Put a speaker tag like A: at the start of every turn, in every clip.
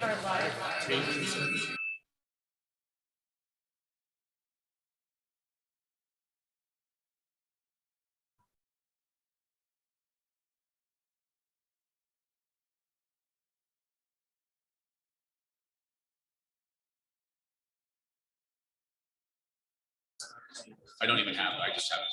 A: I don't even have it. I just have it.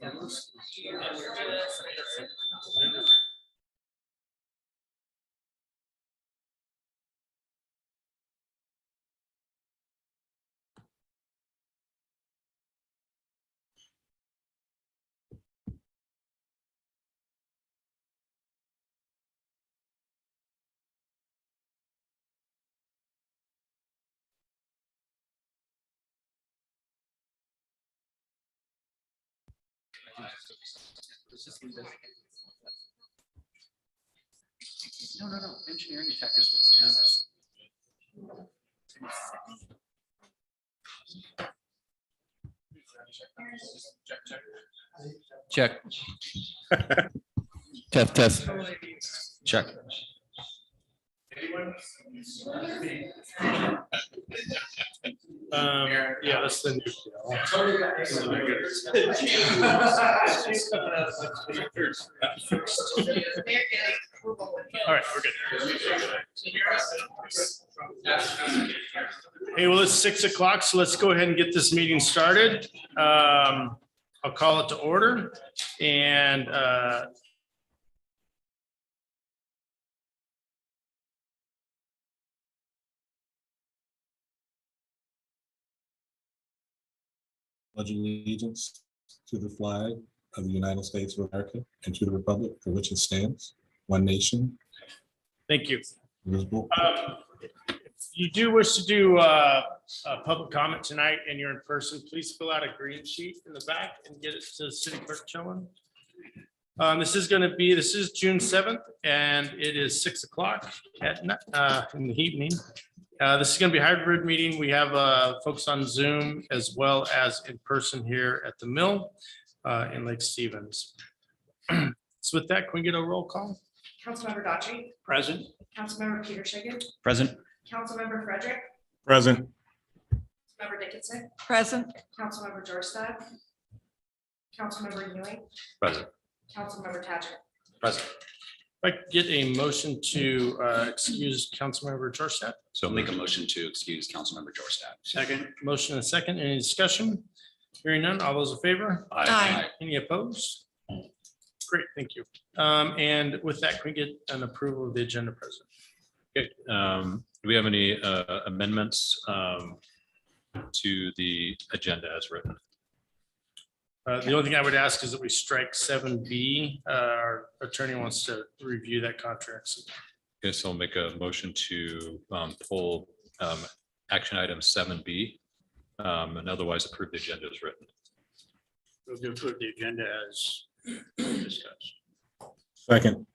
B: No. Engineering tech is
C: Check. Test. Check.
D: Yeah, that's the new. All right, we're good. Hey, well, it's 6 o'clock, so let's go ahead and get this meeting started. I'll call it to order and
E: pledge allegiance to the flag of the United States of America and to the republic for which it stands, one nation.
D: thank you.
E: Indivisible.
D: If you do wish to do a public comment tonight and you're in person, please fill out a green sheet in the back and get it to City Clerk Chillen. This is June 7th and it is 6 o'clock in the evening. This is going to be a hybrid meeting. We have folks on Zoom as well as in person here at the mill in Lake Stevens. So with that, can we get a roll call?
F: Councilmember Daughtry.
D: Present.
F: Councilmember Peter Shiggin.
C: Present.
F: Councilmember Frederick.
E: Present.
F: Member Dickinson.
G: Present.
F: Councilmember Georgestad. Councilmember Ewing.
C: Present.
F: Councilmember Tadger.
C: Present.
D: If I could get a motion to excuse Councilmember Georgestad.
A: So make a motion to excuse Councilmember Georgestad.
D: Second. Motion and a second. Any discussion? Hearing none. All those in favor?
G: Aye.
D: Any opposed? Great, thank you. And with that, can we get an approval of the agenda, President?
H: Okay, do we have any amendments to the agenda as written?
D: The only thing I would ask is that we strike 7B. Our attorney wants to review that contract. So
H: Okay, so I'll make a motion to pull action item 7B and otherwise approve the agenda as written.
D: we'll go through the agenda as discussed.
E: Second.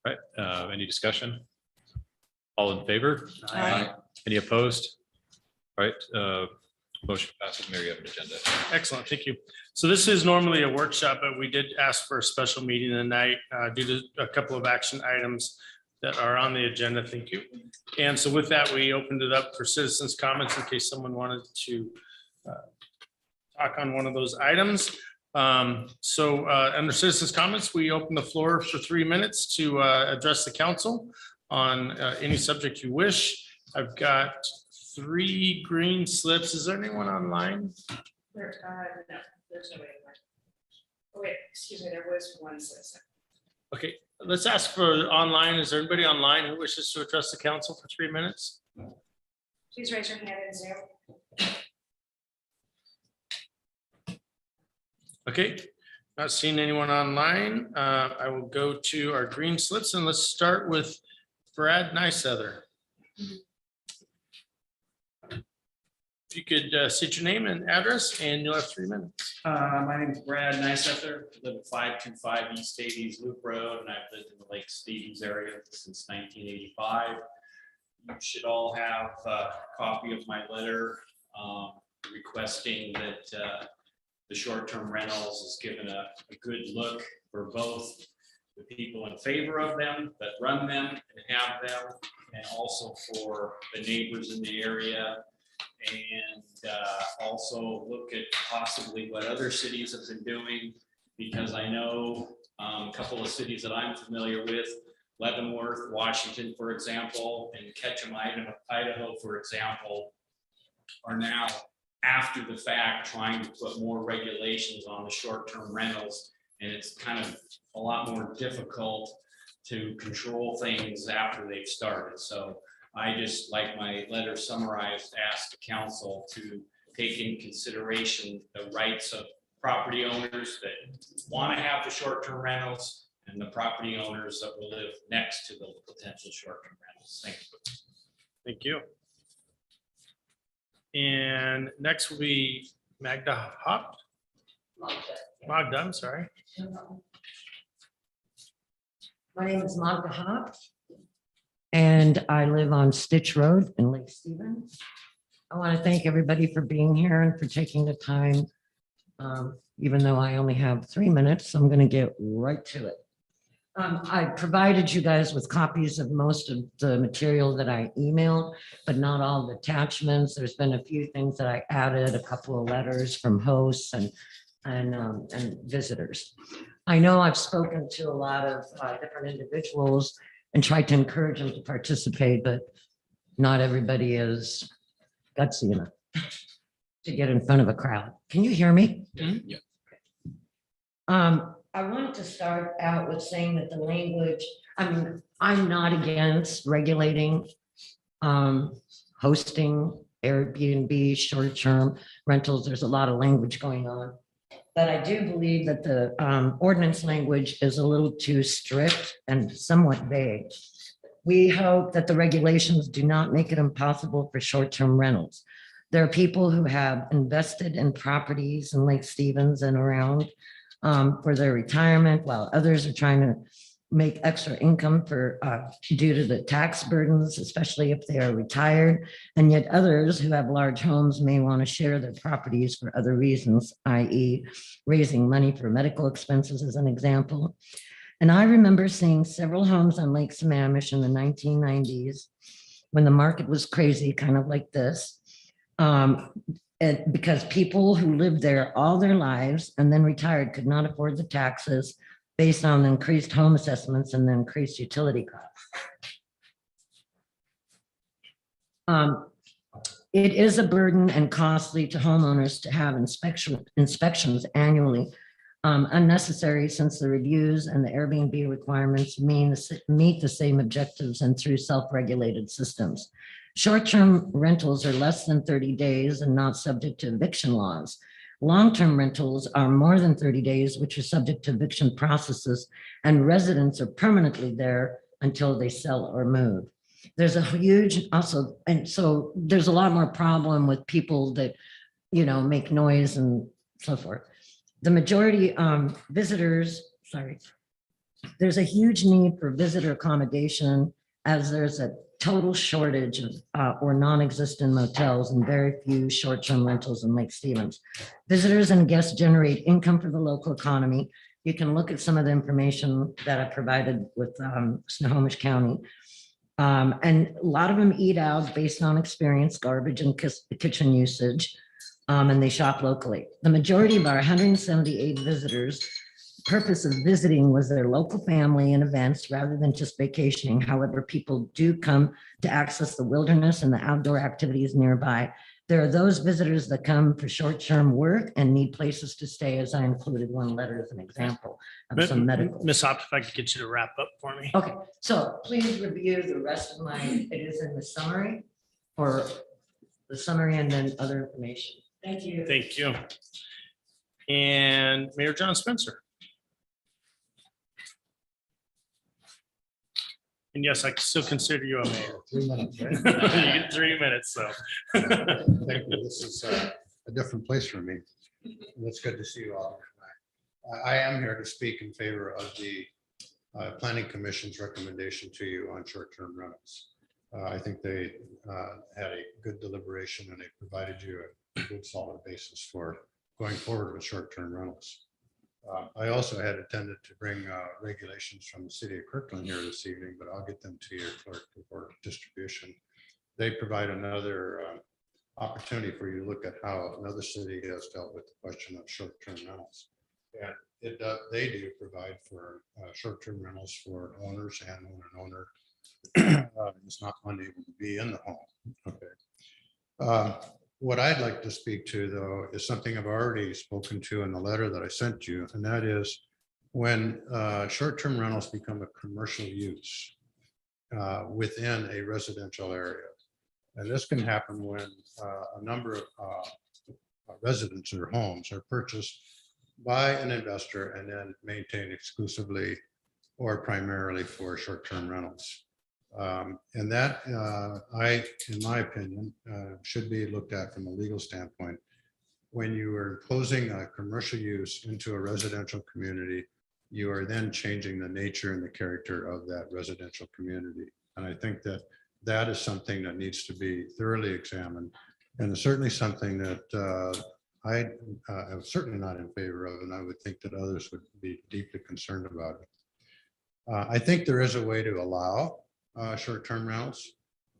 H: All right, any discussion? All in favor?
G: Aye.
H: Any opposed? All right, motion passes. Mayor, you have an agenda.
D: Excellent, thank you. So this is normally a workshop, but we did ask for a special meeting tonight due to a couple of action items that are on the agenda. Thank you. And so with that, we opened it up for citizens' comments in case someone wanted to talk on one of those items. Under citizens' comments, we open the floor for 3 minutes to address the council on any subject you wish. I've got 3 green slips. Is there anyone online?
F: No, there's no way. Oh, wait, excuse me, there was one citizen.
D: Okay, let's ask for online. Is there anybody online who wishes to address the council for 3 minutes?
F: Please raise your hand in Zoom.
D: Okay, not seeing anyone online. I will go to our green slips and let's start with Brad Niceother. If If you could state your name and address, and you'll have 3 minutes.
B: My name is Brad Nisether, live at 525 East Davies Loop Road, and I've lived in the Lake Stevens area since 1985. You should all have a copy of my letter requesting that the short-term rentals is given a good look for both the people in favor of them that run them and have them, and also for the neighbors in the area. And also look at possibly what other cities have been doing, because I know a couple of cities that I'm familiar with, Leavenworth, Washington, for example, and Ketchum, Idaho, for example, are now after the fact trying to put more regulations on the short-term rentals. And it's kind of a lot more difficult to control things after they've started. So I just, like my letter summarized, asked the council to take in consideration the rights of property owners that want to have the short-term rentals and the property owners that will live next to the potential short-term rentals. Thank you.
D: Thank you. And next will be Magda Hop. Magda, I'm sorry.
G: My name is Magda Hop, and I live on Stitch Road in Lake Stevens. I want to thank everybody for being here and for taking the time. Even though I only have 3 minutes, I'm going to get right to it. I provided you guys with copies of most of the material that I emailed, but not all the attachments. There's been a few things that I added, a couple of letters from hosts and visitors. I know I've spoken to a lot of different individuals and tried to encourage them to participate, but not everybody is gutsy enough to get in front of a crowd. Can you hear me?
A: Yeah.
G: I wanted to start out with saying that the language, I mean, I'm not against regulating hosting, Airbnb, short-term rentals. There's a lot of language going on. But I do believe that the ordinance language is a little too strict and somewhat vague. We hope that the regulations do not make it impossible for short-term rentals. There are people who have invested in properties in Lake Stevens and around for their retirement, while others are trying to make extra income for due to the tax burdens, especially if they are retired. And yet others who have large homes may want to share their properties for other reasons, i.e. raising money for medical expenses as an example. And I remember seeing several homes on Lake Sammamish in the 1990s when the market was crazy, kind of like this. Because people who lived there all their lives and then retired could not afford the taxes based on the increased home assessments and the increased utility costs. It is a burden and costly to homeowners to have inspections annually, unnecessary since the reviews and the Airbnb requirements meet the same objectives and through self-regulated systems. Short-term rentals are less than 30 days and not subject to eviction laws. Long-term rentals are more than 30 days, which are subject to eviction processes, and residents are permanently there until they sell or move. There's a huge also, and so there's a lot more problem with people that, you know, make noise and so forth. The majority visitors, there's a huge need for visitor accommodation as there's a total shortage of or non-existent motels and very few short-term rentals in Lake Stevens. Visitors and guests generate income for the local economy. You can look at some of the information that I provided with Snohomish County. And a lot of them eat out based on experience, garbage and kitchen usage, and they shop locally. The majority of our 178 visitors, purpose of visiting was their local family and events rather than just vacationing. However, people do come to access the wilderness and the outdoor activities nearby. There are those visitors that come for short-term work and need places to stay, as I included one letter as an example of some medical.
D: Ms. Hop, if I could get you to wrap up for me.
G: Okay, so please review the rest of my, it is in the summary or the summary and then other information. Thank you.
D: Thank you. And Mayor John Spencer. And yes, I still consider you a mayor.
I: 3 minutes, right?
D: You get 3 minutes, so.
I: Thank you. This is a different place for me. And it's good to see you all. I am here to speak in favor of the Planning Commission's recommendation to you on short-term rentals. I think they had a good deliberation and they provided you a good solid basis for going forward with short-term rentals. I also had intended to bring regulations from the city of Kirkland here this evening, but I'll get them to your clerk for distribution. They provide another opportunity for you to look at how another city has dealt with the question of short-term rentals. And they do provide for short-term rentals for owners and when an owner is not unable to be in the home. Okay. What I'd like to speak to, though, is something I've already spoken to in the letter that I sent you, and that is when short-term rentals become a commercial use within a residential area. And this can happen when a number of residents or homes are purchased by an investor and then maintained exclusively or primarily for short-term rentals. And that, in my opinion, should be looked at from a legal standpoint. When you are imposing a commercial use into a residential community, you are then changing the nature and the character of that residential community. And I think that that is something that needs to be thoroughly examined. And it's certainly something that I am certainly not in favor of, and I would think that others would be deeply concerned about it. I think there is a way to allow short-term rentals.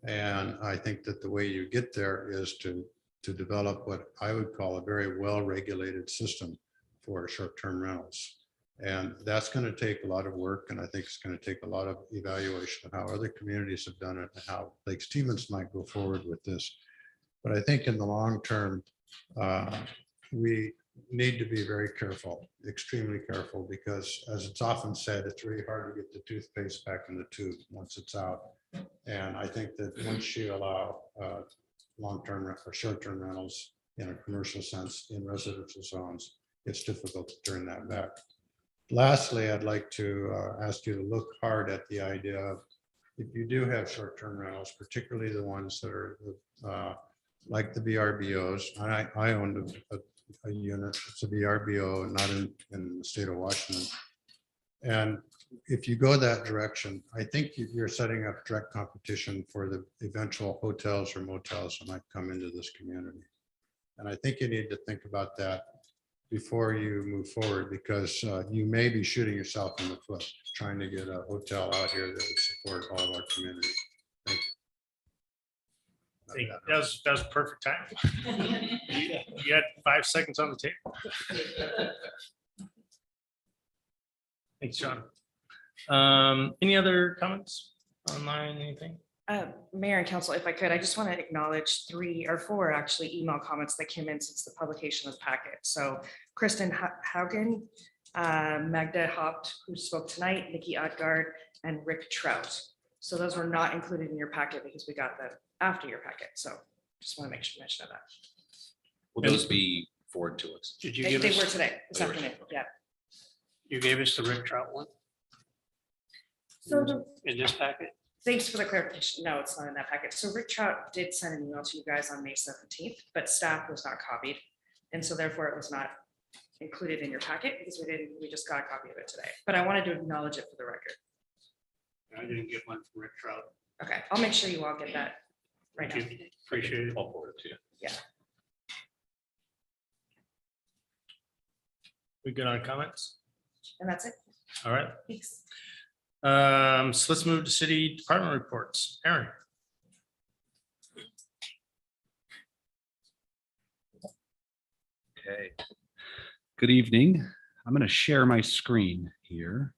I: And I think that the way you get there is to develop what I would call a very well-regulated system for short-term rentals. And that's going to take a lot of work. And I think it's going to take a lot of evaluation of how other communities have done it and how Lake Stevens might go forward with this. But I think in the long term, we need to be very careful, extremely careful, because as it's often said, it's really hard to get the toothpaste back in the tube once it's out. And I think that once you allow long-term or short-term rentals in a commercial sense in residential zones, it's difficult to turn that back. Lastly, I'd like to ask you to look hard at the idea of if you do have short-term rentals, particularly the ones that are like the VRBOs. I owned a unit, it's a VRBO, not in the state of Washington. And if you go that direction, I think you're setting up direct competition for the eventual hotels or motels that might come into this community. And I think you need to think about that before you move forward, because you may be shooting yourself in the foot trying to get a hotel out here that would support all of our community. Thank you.
D: That was perfect time. You had 5 seconds on the table. Thanks, John. Any other comments online, anything?
F: Mayor and council, if I could, I just want to acknowledge 3 or 4 actually email comments that came in since the publication of the packet. So Kristen Haugen, Magda Haupt, who spoke tonight, Nikki Odgaard, and Rick Trout. So those were not included in your packet because we got them after your packet. So just want to make sure mention of that.
A: Will those be forwarded to us?
D: Did you
F: They
D: give
F: were
D: us,
F: today, this
A: They were
F: afternoon,
A: today,
F: yeah.
D: you gave us the Rick Trout one
F: So
D: in this packet?
F: thanks for the clarification. No, it's not in that packet. So Rick Trout did send an email to you guys on May 17th, but staff was not copied. And so therefore it was not included in your packet because we just got a copy of it today. But I wanted to acknowledge it for the record.
D: I didn't get one from Rick Trout.
F: Okay, I'll make sure you all get that right now.
D: Thank you. Appreciate it.
H: I'll forward it to you.
D: We good on comments?
F: And that's it.
D: All right.
F: Thanks.
D: So let's move to city department reports. Aaron.
J: Okay. Good evening. I'm going to share my screen here.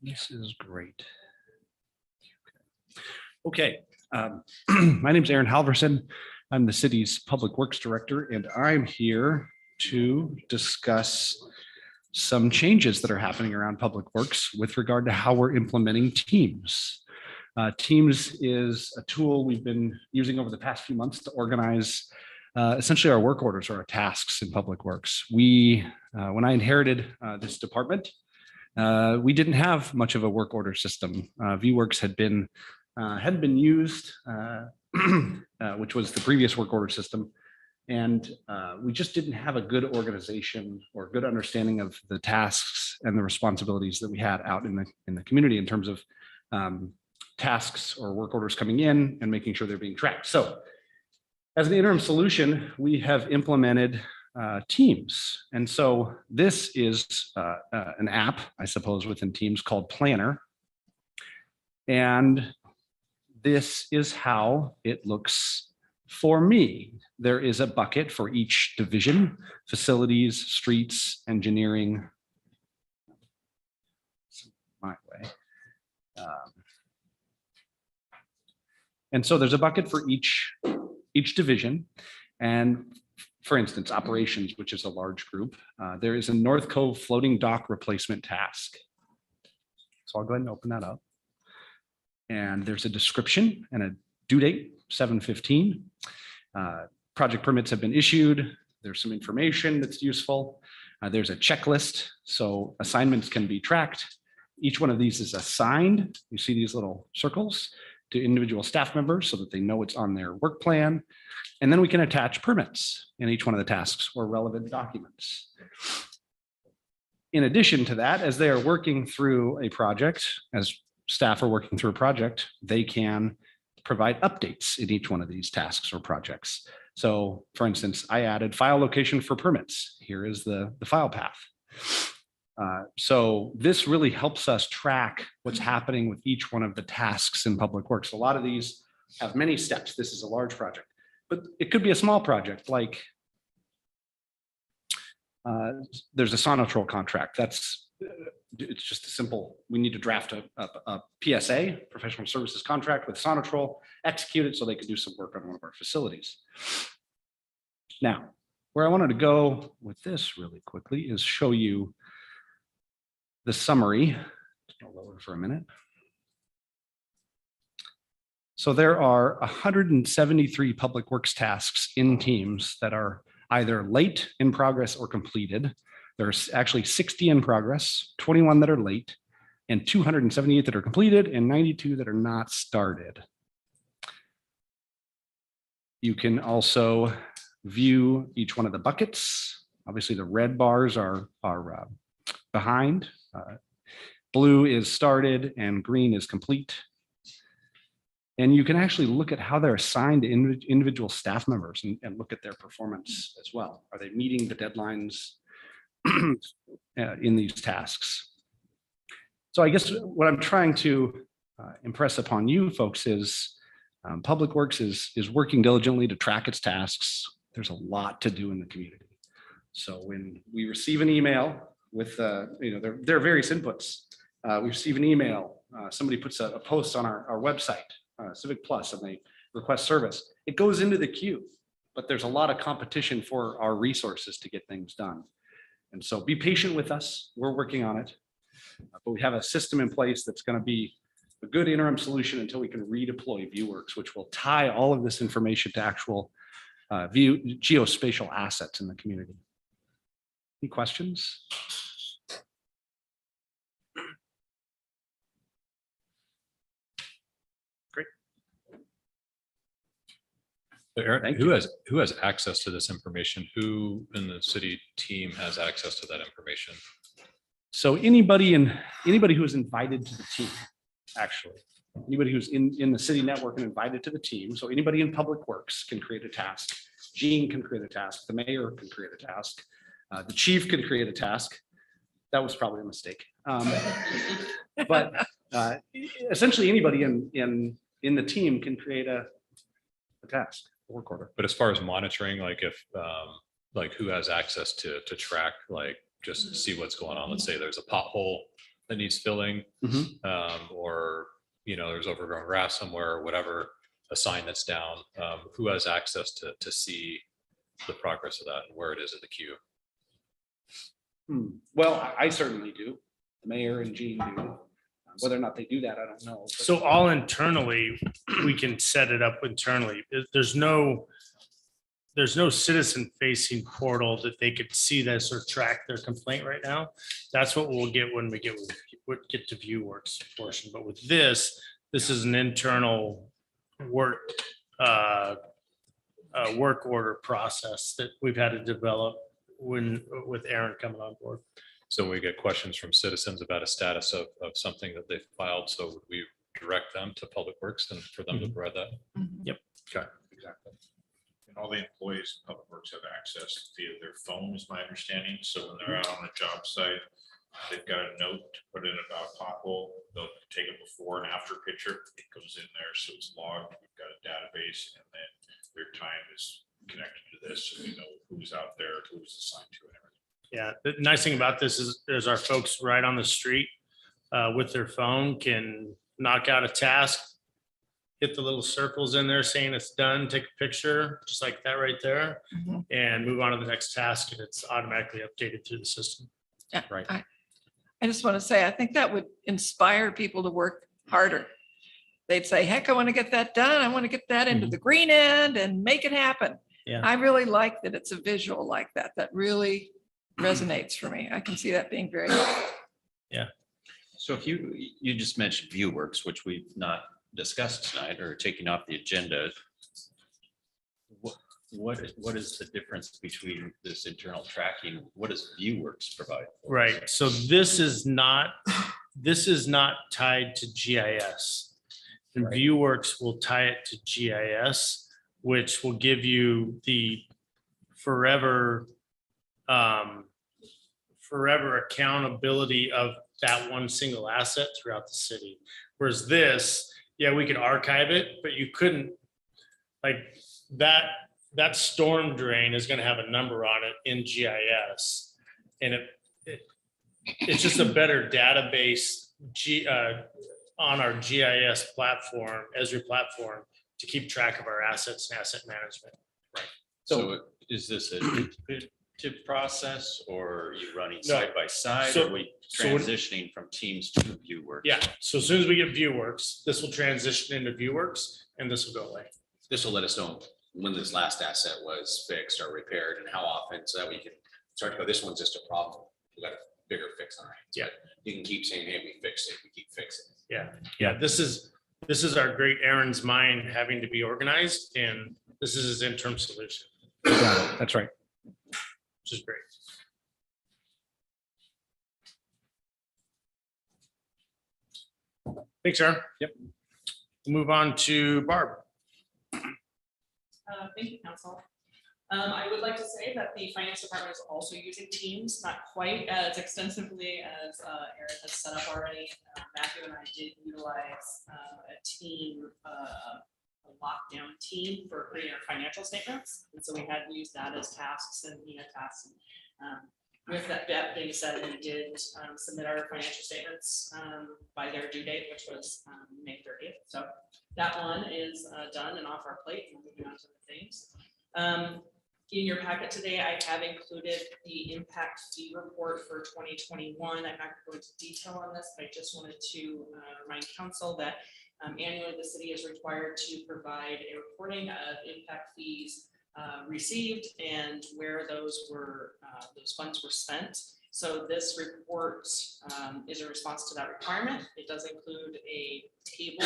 J: This is great. Okay. My name is Aaron Halverson. I'm the city's public works director, and I'm here to discuss some changes that are happening around public works with regard to how we're implementing Teams. Teams is a tool we've been using over the past few months to organize essentially our work orders or our tasks in Public Works. We, when I inherited this department, we didn't have much of a work order system. VWorks hadn't been used, which was the previous work order system. And we just didn't have a good organization or good understanding of the tasks and the responsibilities that we had out in the community in terms of tasks or work orders coming in and making sure they're being tracked. So as an interim solution, we have implemented Teams. And so this is an app, I suppose, within Teams called Planner. And this is how it looks for me. There is a bucket for each division: facilities, streets, engineering. My way. And so there's a bucket for each division. And for instance, operations, which is a large group, there is a North Cove floating dock replacement task. So I'll go ahead and open that up. And there's a description and a due date, 7/15. Project permits have been issued. There's some information that's useful. There's a checklist, so assignments can be tracked. Each one of these is assigned. You see these little circles to individual staff members so that they know it's on their work plan. And then we can attach permits in each one of the tasks or relevant documents. In addition to that, as they are working through a project, as staff are working through a project, they can provide updates in each one of these tasks or projects. So for instance, I added file location for permits. Here is the file path. So this really helps us track what's happening with each one of the tasks in Public Works. A lot of these have many steps. This is a large project, but it could be a small project like there's a Sonotrol contract. It's just a simple, we need to draft a PSA, professional services contract with Sonotrol, execute it so they can do some work on one of our facilities. Now, where I wanted to go with this really quickly is show you the summary. I'll lower for a minute. So there are 173 Public Works tasks in Teams that are either late, in progress, or completed. There's actually 60 in progress, 21 that are late, and 278 that are completed, and 92 that are not started. You can also view each one of the buckets. Obviously, the red bars are behind. Blue is started, and green is complete. And you can actually look at how they're assigned to individual staff members and look at their performance as well. Are they meeting the deadlines in these tasks? So I guess what I'm trying to impress upon you folks is Public Works is working diligently to track its tasks. There's a lot to do in the community. So when we receive an email with, there are various inputs. We receive an email, somebody puts a post on our website, Civic Plus, and they request service. It goes into the queue, but there's a lot of competition for our resources to get things done. And so be patient with us. We're working on it, but we have a system in place that's going to be a good interim solution until we can redeploy VWorks, which will tie all of this information to actual geospatial assets in the community. Any questions? Great.
H: Aaron,
J: Thank
H: who has access to this information? Who in the city team has access to that information?
J: So anybody who is invited to the team, actually, anybody who's in the city network and invited to the team. So anybody in Public Works can create a task. Gene can create a task. The mayor can create a task. The chief can create a task. That was probably a mistake. But essentially anybody in the team can create a task, a work order.
H: But as far as monitoring, like if like who has access to track, like just see what's going on. Let's say there's a pothole that needs filling, or there's overgrown grass somewhere, or whatever, a sign that's down. Who has access to see the progress of that and where it is in the queue?
J: Well, I certainly do. The mayor and Gene do. Whether or not they do that, I don't know.
D: So all internally, we can set it up internally. There's no there's no citizen facing portal that they could see this or track their complaint right now. That's what we'll get when we get to ViewWorks portion. But with this is an internal work order process that we've had to develop with Aaron coming on board.
H: So we get questions from citizens about a status of something that they've filed. So would we direct them to Public Works and for them to provide that?
D: Yep.
H: Okay.
C: Exactly. And all the employees of Public Works have access via their phone, is my understanding. So when they're out on a job site, they've got a note to put in about pothole. They'll take a before and after picture. It goes in there, so it's logged. We've got a database, and then their time is connected to this, so we know who's out there, who's assigned to it, and everything.
D: Yeah, the nice thing about this is our folks right on the street with their phone can knock out a task, hit the little circles in there saying it's done, take a picture, just like that right there, and move on to the next task, and it's automatically updated through the system.
K: Yeah,
H: Right.
K: I just want to say, I think that would inspire people to work harder. They'd say, heck, I want to get that done. I want to get that into the green end and make it happen.
D: Yeah.
K: I really like that it's a visual like that. That really resonates for me. I can see that being very helpful.
A: So if you just mentioned ViewWorks, which we've not discussed tonight or taking off the agenda. What is the difference between this internal tracking? What does ViewWorks provide?
D: Right, so this is not tied to GIS. And
A: Right.
D: ViewWorks will tie it to GIS, which will give you the forever accountability of that one single asset throughout the city. Whereas this, yeah, we could archive it, but you couldn't, like, that storm drain is gonna have a number on it in GIS. And it's just a better database on our GIS platform, Esri platform, to keep track of our assets and asset management.
A: So is this a iterative process, or are you running
D: No.
A: side by side?
D: So-
A: Or are we
D: so when-
A: transitioning from Teams to ViewWorks?
D: Yeah, so as soon as we get ViewWorks, this will transition into ViewWorks and this will go away.
A: This will let us know when this last asset was fixed or repaired and how often, so that we can start to go, this one's just a problem. We got a bigger fix on our hands.
D: Yeah.
A: But you can keep saying, hey, we fixed it, we keep fixing it.
D: Yeah, this is our great Aaron's mind having to be organized, and this is his interim solution,
J: That's right.
D: which is great. Thanks, Aaron.
J: Yep.
D: Move on to Barb.
L: Thank you, council. I would like to say that the finance department is also using Teams, not quite as extensively as Aaron has set up already. Matthew and I did utilize a team, a lockdown team for creating our financial statements. And so we had used that as tasks and tasks. With that being said, we did submit our financial statements by their due date, which was May 30th. So that one is done and off our plate, and moving on to the things. In your packet today, I have included the impact fee report for 2021. I'm not going to go into detail on this, but I just wanted to remind council that annually the city is required to provide a reporting of impact fees received and where those funds were spent. So this report is a response to that requirement. It does include a table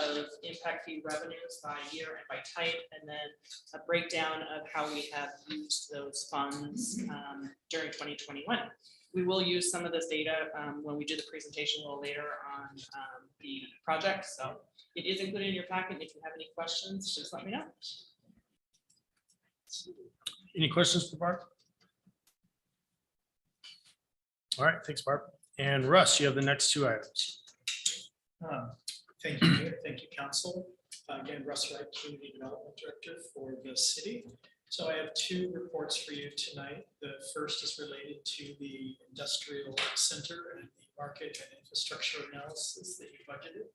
L: of impact fee revenues by year and by type, and then a breakdown of how we have used those funds during 2021. We will use some of this data when we do the presentation a little later on the project. So it is included in your packet. If you have any questions, just let me know.
D: Any questions for Barb? All right, thanks, Barb. And Russ, you have the next two items.
M: Thank you, Mayor. Thank you, council. Again, Russ Wright, Community Development Director for the city. So I have two reports for you tonight. The first is related to the industrial center and the market and infrastructure analysis that you budgeted.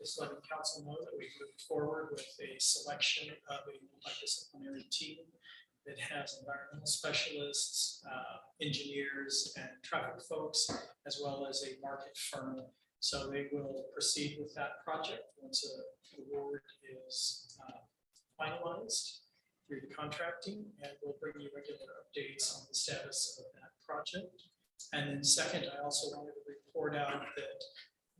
M: Just letting council know that we moved forward with a selection of a multidisciplinary team that has environmental specialists, engineers, and traffic folks, as well as a market firm. So they will proceed with that project once an award is finalized. through the contracting, and we'll bring you regular updates on the status of that project. And then second, I also wanted to report out that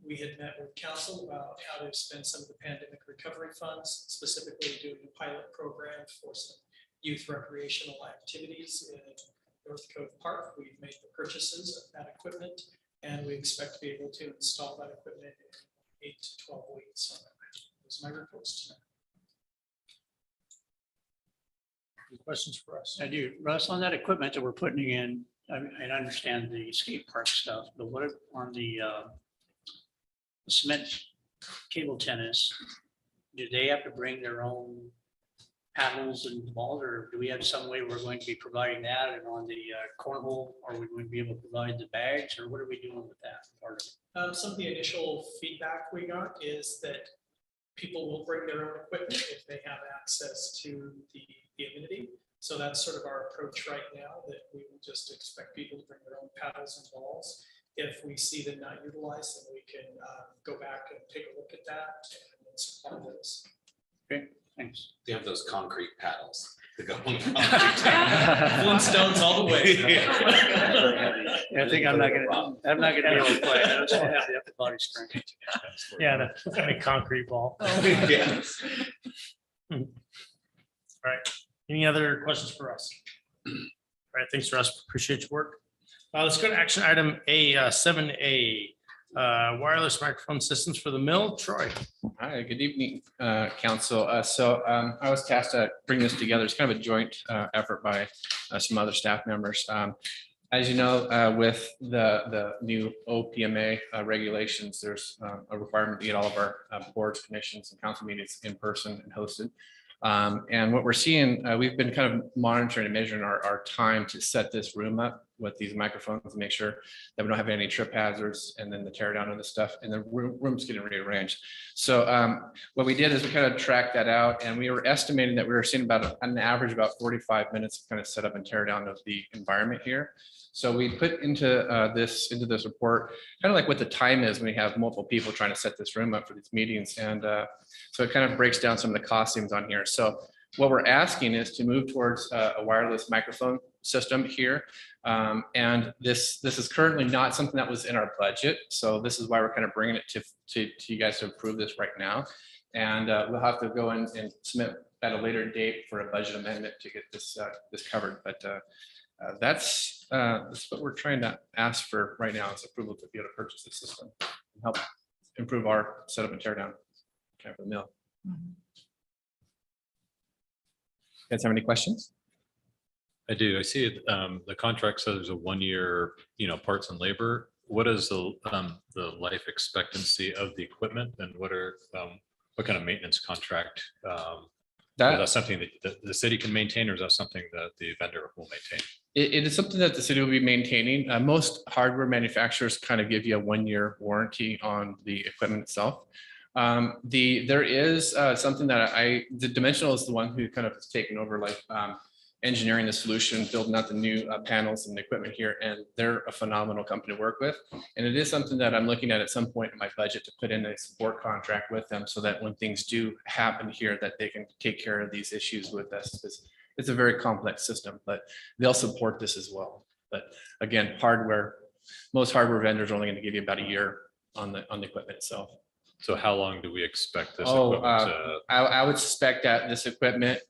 M: we had met with council about how to spend some of the pandemic recovery funds, specifically doing a pilot program for some youth recreational activities in North Cove Park. We've made the purchases of that equipment, and we expect to be able to install that equipment in 8 to 12 weeks. So those are my reports tonight.
D: Any questions for us?
N: I do. Russ, on that equipment that we're putting in, I understand the skate park stuff, but what on the cement cable tennis? Do they have to bring their own paddles and balls, or do we have some way we're going to be providing that? And on the cornhole, are we going to be able to provide the bags, or what are we doing with that part of it?
M: Some of the initial feedback we got is that people will bring their own equipment if they have access to the amenity. So that's sort of our approach right now, that we will just expect people to bring their own paddles and balls. If we see them not utilized, then we can go back and take a look at that and supply those.
N: Okay, thanks.
A: They have those concrete paddles to go on.
M: Flintstones all the way.
N: I think I'm not gonna be able to play. I just don't have the upper body strength.
D: Yeah, the concrete ball.
A: Yes.
D: All right. Any other questions for us? All right, thanks, Russ. Appreciate your work. Let's go to action item A, 7A, wireless microphone systems for the mill. Troy.
O: Hi, good evening, council. I was tasked to bring this together. It's kind of a joint effort by some other staff members. As you know, with the new OPMA regulations, there's a requirement to get all of our boards, commissions, and council meetings in person and hosted. And what we're seeing, we've been kind of monitoring and measuring our time to set this room up with these microphones and make sure that we don't have any trip hazards, and then the tear down of the stuff, and the room's getting rearranged. So what we did is we kind of tracked that out, and we were estimating that we were seeing about an average about 45 minutes of kind of set up and tear down of the environment here. So we put into this report, kind of like what the time is when we have multiple people trying to set this room up for these meetings. And so it kind of breaks down some of the costings on here. So what we're asking is to move towards a wireless microphone system here. And this is currently not something that was in our budget. So this is why we're kind of bringing it to you guys to approve this right now. And we'll have to go in and submit at a later date for a budget amendment to get this covered. But that's what we're trying to ask for right now, is approval to be able to purchase the system and help improve our setup and tear down kind of the mill. Guys have any questions?
H: I do. I see it. The contract says there's a 1 year, parts and labor. What is the life expectancy of the equipment, and what kind of maintenance contract? Is that something that the city can maintain, or is that something that the vendor will maintain?
O: It is something that the city will be maintaining. Most hardware manufacturers kind of give you a 1 year warranty on the equipment itself. There is something that the Dimensional is the one who kind of has taken over, like engineering the solution, building out the new panels and the equipment here, and they're a phenomenal company to work with. And it is something that I'm looking at some point in my budget to put in a support contract with them, so that when things do happen here, that they can take care of these issues with us. It's a very complex system, but they'll support this as well. But again, most hardware vendors are only going to give you about a year on the equipment itself.
H: So how long do we expect this
O: equipment
H: to?
O: I would suspect that this equipment,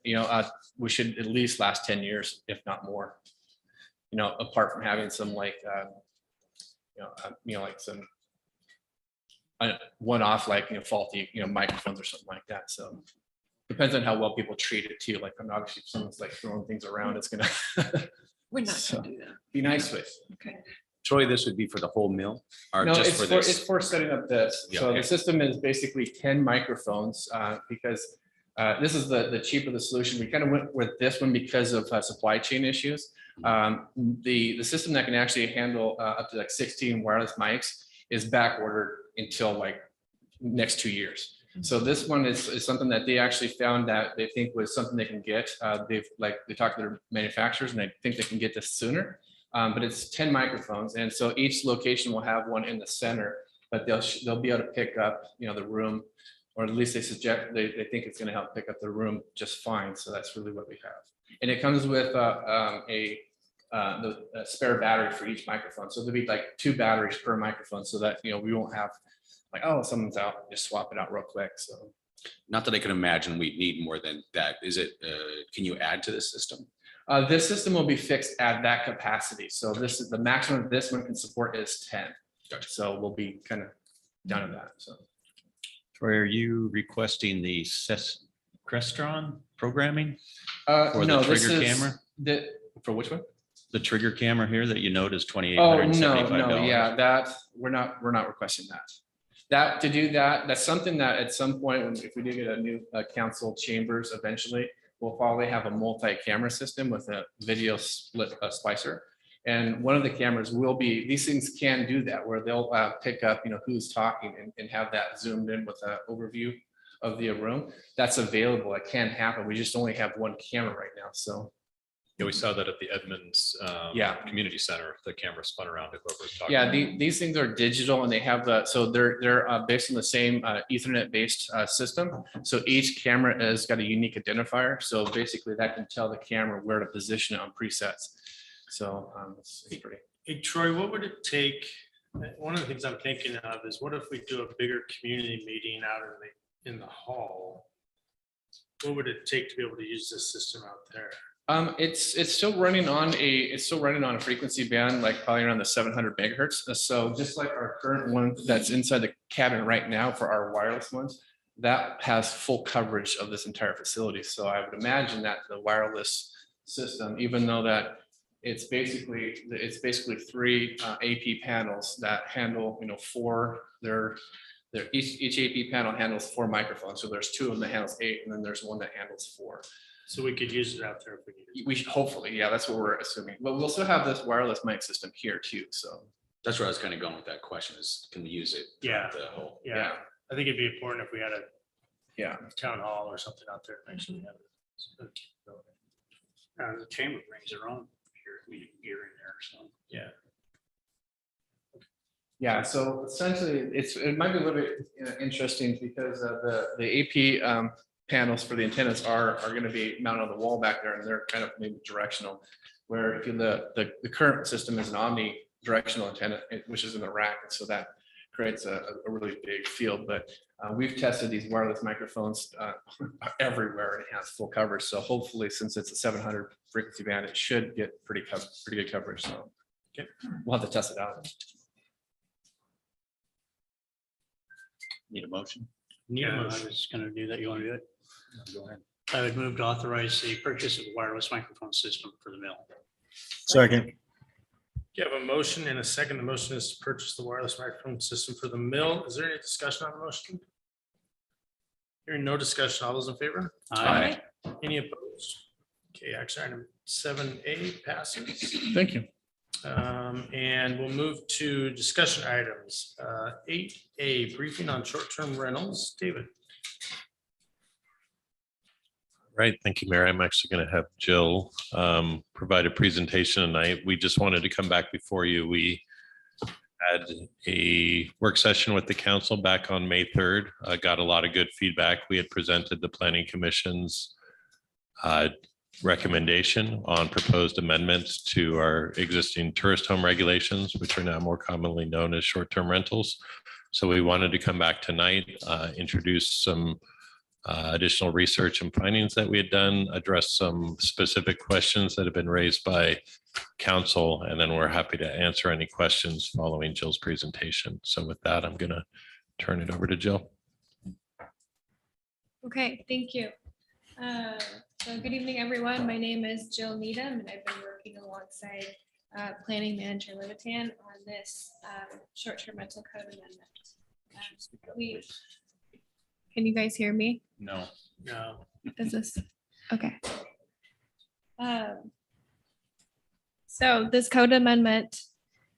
O: we should at least last 10 years, if not more. Apart from having some like some one-off, faulty, microphones or something like that. So depends on how well people treat it too. Like, I'm obviously, if someone's like throwing things around, it's gonna.
K: We're not gonna do that.
O: Be nice with.
K: Okay.
A: Troy, this would be for the whole mill, or
O: No,
A: just
O: it's
A: for this?
O: It's for setting up this.
A: Yeah,
O: So
A: okay.
O: the system is basically 10 microphones because this is the cheaper the solution. We kind of went with this one because of supply chain issues. The system that can actually handle up to 16 wireless mics is back ordered until next 2 years. So this one is something that they actually found that they think was something they can get. They talked to their manufacturers, and they think they can get this sooner. But it's 10 microphones, and so each location will have one in the center, but they'll be able to pick up the room or at least they suggest, they think it's gonna help pick up the room just fine. So that's really what we have. And it comes with a spare battery for each microphone. So there'll be like 2 batteries per microphone so that, you know, we won't have like, oh, someone's out, just swap it out real quick. So.
A: Not that I can imagine we need more than that. Is it, can you add to this system?
O: This system will be fixed at that capacity. So this is the maximum this one can support is 10.
A: Gotcha.
O: So we'll be kind of down to that. So.
P: Troy, are you requesting the Crestron programming? For
O: No,
P: the
O: this
P: trigger
O: is
P: camera?
O: for which one?
P: The trigger camera here that you note is
O: Oh,
P: $2,875.
O: no, yeah, that, we're not requesting that. That, to do that, that's something that at some point, if we do get a new council chambers eventually, we'll probably have a multi-camera system with a video split splicer. And one of the cameras will be, these things can do that, where they'll pick up, you know, who's talking and have that zoomed in with an overview of the room. That's available. It can happen. We just only have one camera right now, so.
H: Yeah, we saw that at the Edmonds
O: Yeah.
H: Community Center. The camera spun around to whoever was talking.
O: Yeah, these things are digital and they have the, so they're based on the same Ethernet based system. So each camera has got a unique identifier. So basically that can tell the camera where to position it on presets. So it's pretty.
D: Hey, Troy, what would it take? One of the things I'm thinking of is what if we do a bigger community meeting out in the hall? What would it take to be able to use this system out there?
O: It's still running on a frequency band, like probably around the 700 megahertz. So just like our current one that's inside the cabin right now for our wireless ones, that has full coverage of this entire facility. So I would imagine that the wireless system, even though that it's basically 3 AP panels that handle, you know, 4, each AP panel handles 4 microphones. So there's 2 of them that handles 8, and then there's one that handles 4.
D: So we could use it out there if we need it.
O: We should, hopefully, yeah, that's what we're assuming. But we'll still have this wireless mic system here too, so.
A: That's where I was kind of going with that question is, can we use it?
D: Yeah.
A: The whole.
D: Yeah, I think it'd be important if we had a
O: Yeah.
D: town hall or something out there to actually have it.
N: The chamber brings their own gear in there, so.
D: Yeah.
O: Yeah, so essentially, it might be a little bit interesting because the AP panels for the antennas are going to be mounted on the wall back there, and they're kind of maybe directional. Where if you the current system is an omnidirectional antenna, which is in the rack, and so that creates a really big field. But we've tested these wireless microphones everywhere, and it has full coverage. So hopefully, since it's a 700 frequency band, it should get pretty good coverage. So okay, we'll have to test it out.
P: Need a motion?
N: Yeah, I was gonna do that. You want to do it?
P: Go ahead.
N: I would move to authorize the purchase of a wireless microphone system for the mill.
E: Second.
D: You have a motion and a second. The motion is to purchase the wireless microphone system for the mill. Is there any discussion on the motion? Hearing no discussion, all those in favor?
N: Aye.
D: Any opposed? Okay, action item 7A passes.
J: Thank you.
D: And we'll move to discussion items. 8A, briefing on short-term rentals. David.
Q: Right, thank you, Mayor. I'm actually going to have Jill provide a presentation tonight. We just wanted to come back before you. We had a work session with the council back on May 3rd. Got a lot of good feedback. We had presented the Planning Commission's recommendation on proposed amendments to our existing tourist home regulations, which are now more commonly known as short-term rentals. So we wanted to come back tonight, introduce some additional research and findings that we had done, address some specific questions that have been raised by council, and then we're happy to answer any questions following Jill's presentation. So with that, I'm going to turn it over to Jill.
R: Okay, thank you. So good evening, everyone. My name is Jill Needham, and I've been working alongside Planning Manager Levitan on this short-term rental code amendment. Can you guys hear me?
H: No.
D: No.
R: Is this, okay. So this code amendment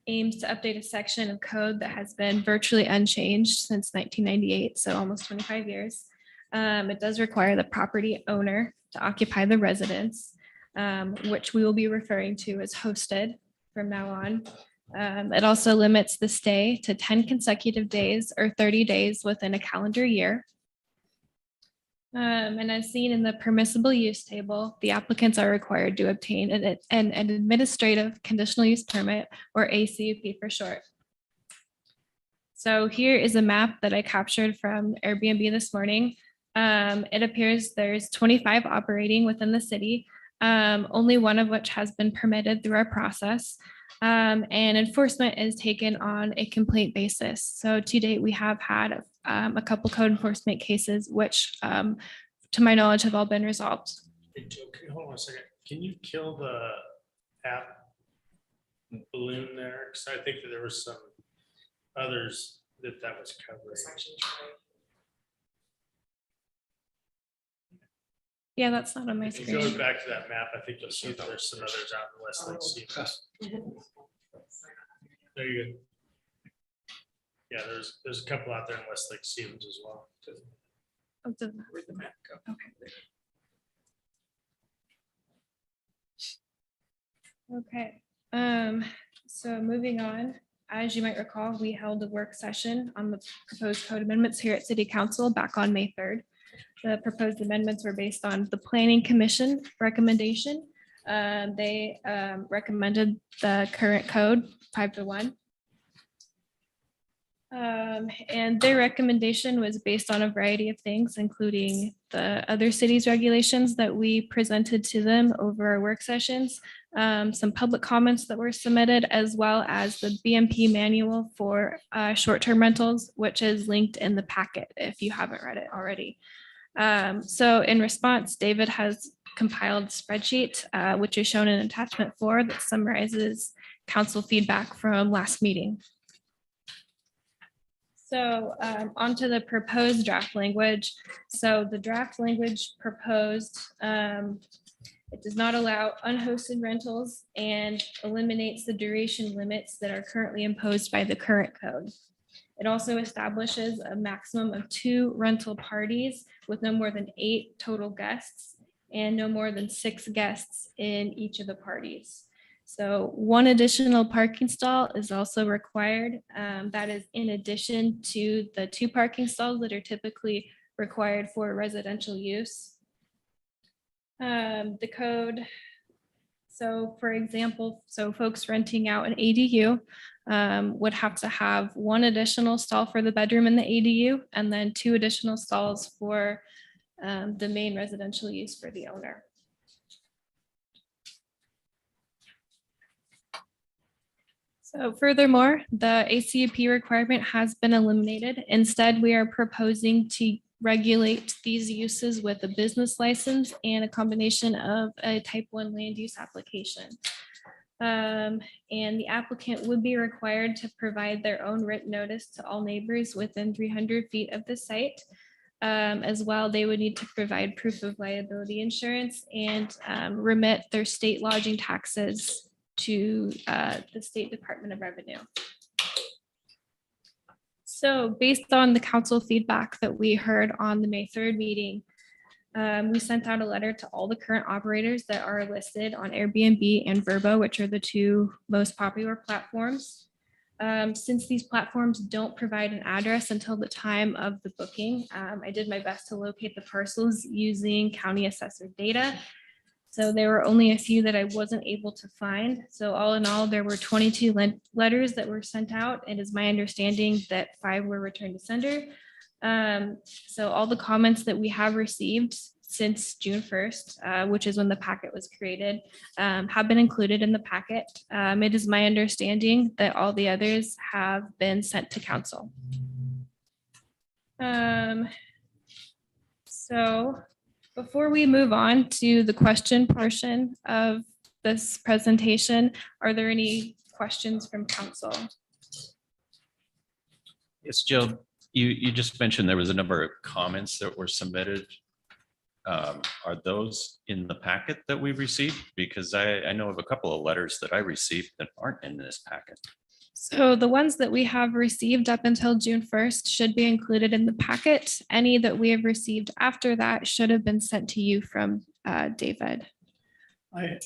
R: aims to update a section of code that has been virtually unchanged since 1998, so almost 25 years. It does require the property owner to occupy the residence, which we will be referring to as hosted from now on. It also limits the stay to 10 consecutive days or 30 days within a calendar year. And as seen in the permissible use table, the applicants are required to obtain an administrative conditional use permit, or ACUP for short. So here is a map that I captured from Airbnb this morning. It appears there's 25 operating within the city, only one of which has been permitted through our process. And enforcement is taken on a complaint basis. So to date, we have had a couple code enforcement cases, which to my knowledge have all been resolved.
D: Hey, Joe, can you hold on a second? Can you kill the app balloon there? Because I think that there was some others that was covering.
R: Yeah, that's not on my
D: If you go
R: screen.
D: back to that map, I think you'll see that there's some others out in Westlake Stevens. There you go. Yeah, there's a couple out there in Westlake Stevens as well.
R: Oh, where'd the map go? Okay. Okay. So moving on, as you might recall, we held a work session on the proposed code amendments here at City Council back on May 3rd. The proposed amendments were based on the Planning Commission recommendation. They recommended the current code 5-1. And their recommendation was based on a variety of things, including the other cities' regulations that we presented to them over our work sessions, some public comments that were submitted, as well as the BMP manual for short-term rentals, which is linked in the packet if you haven't read it already. So in response, David has compiled a spreadsheet, which is shown in attachment 4, that summarizes council feedback from last meeting. So onto the proposed draft language. So the draft language proposed, it does not allow unhosted rentals and eliminates the duration limits that are currently imposed by the current code. It also establishes a maximum of 2 rental parties with no more than 8 total guests and no more than 6 guests in each of the parties. So 1 additional parking stall is also required. That is in addition to the 2 parking stalls that are typically required for residential use. The code. So for example, so folks renting out an ADU would have to have 1 additional stall for the bedroom in the ADU and then 2 additional stalls for the main residential use for the owner. So furthermore, the ACUP requirement has been eliminated. Instead, we are proposing to regulate these uses with a business license and a combination of a type 1 land use application. And the applicant would be required to provide their own written notice to all neighbors within 300 feet of the site. As well, they would need to provide proof of liability insurance and remit their state lodging taxes to the State Department of Revenue. So based on the council feedback that we heard on the May 3rd meeting, we sent out a letter to all the current operators that are listed on Airbnb and Vrbo, which are the 2 most popular platforms. Since these platforms don't provide an address until the time of the booking, I did my best to locate the parcels using county assessor data. So there were only a few that I wasn't able to find. So all in all, there were 22 letters that were sent out. It is my understanding that 5 were returned to sender. So all the comments that we have received since June 1st, which is when the packet was created, have been included in the packet. It is my understanding that all the others have been sent to council. So before we move on to the question portion of this presentation, are there any questions from council?
P: Yes, Joe, you just mentioned there was a number of comments that were submitted. Are those in the packet that we've received? Because I know of a couple of letters that I received that aren't in this packet.
R: So the ones that we have received up until June 1st should be included in the packet. Any that we have received after that should have been sent to you from David.
N: I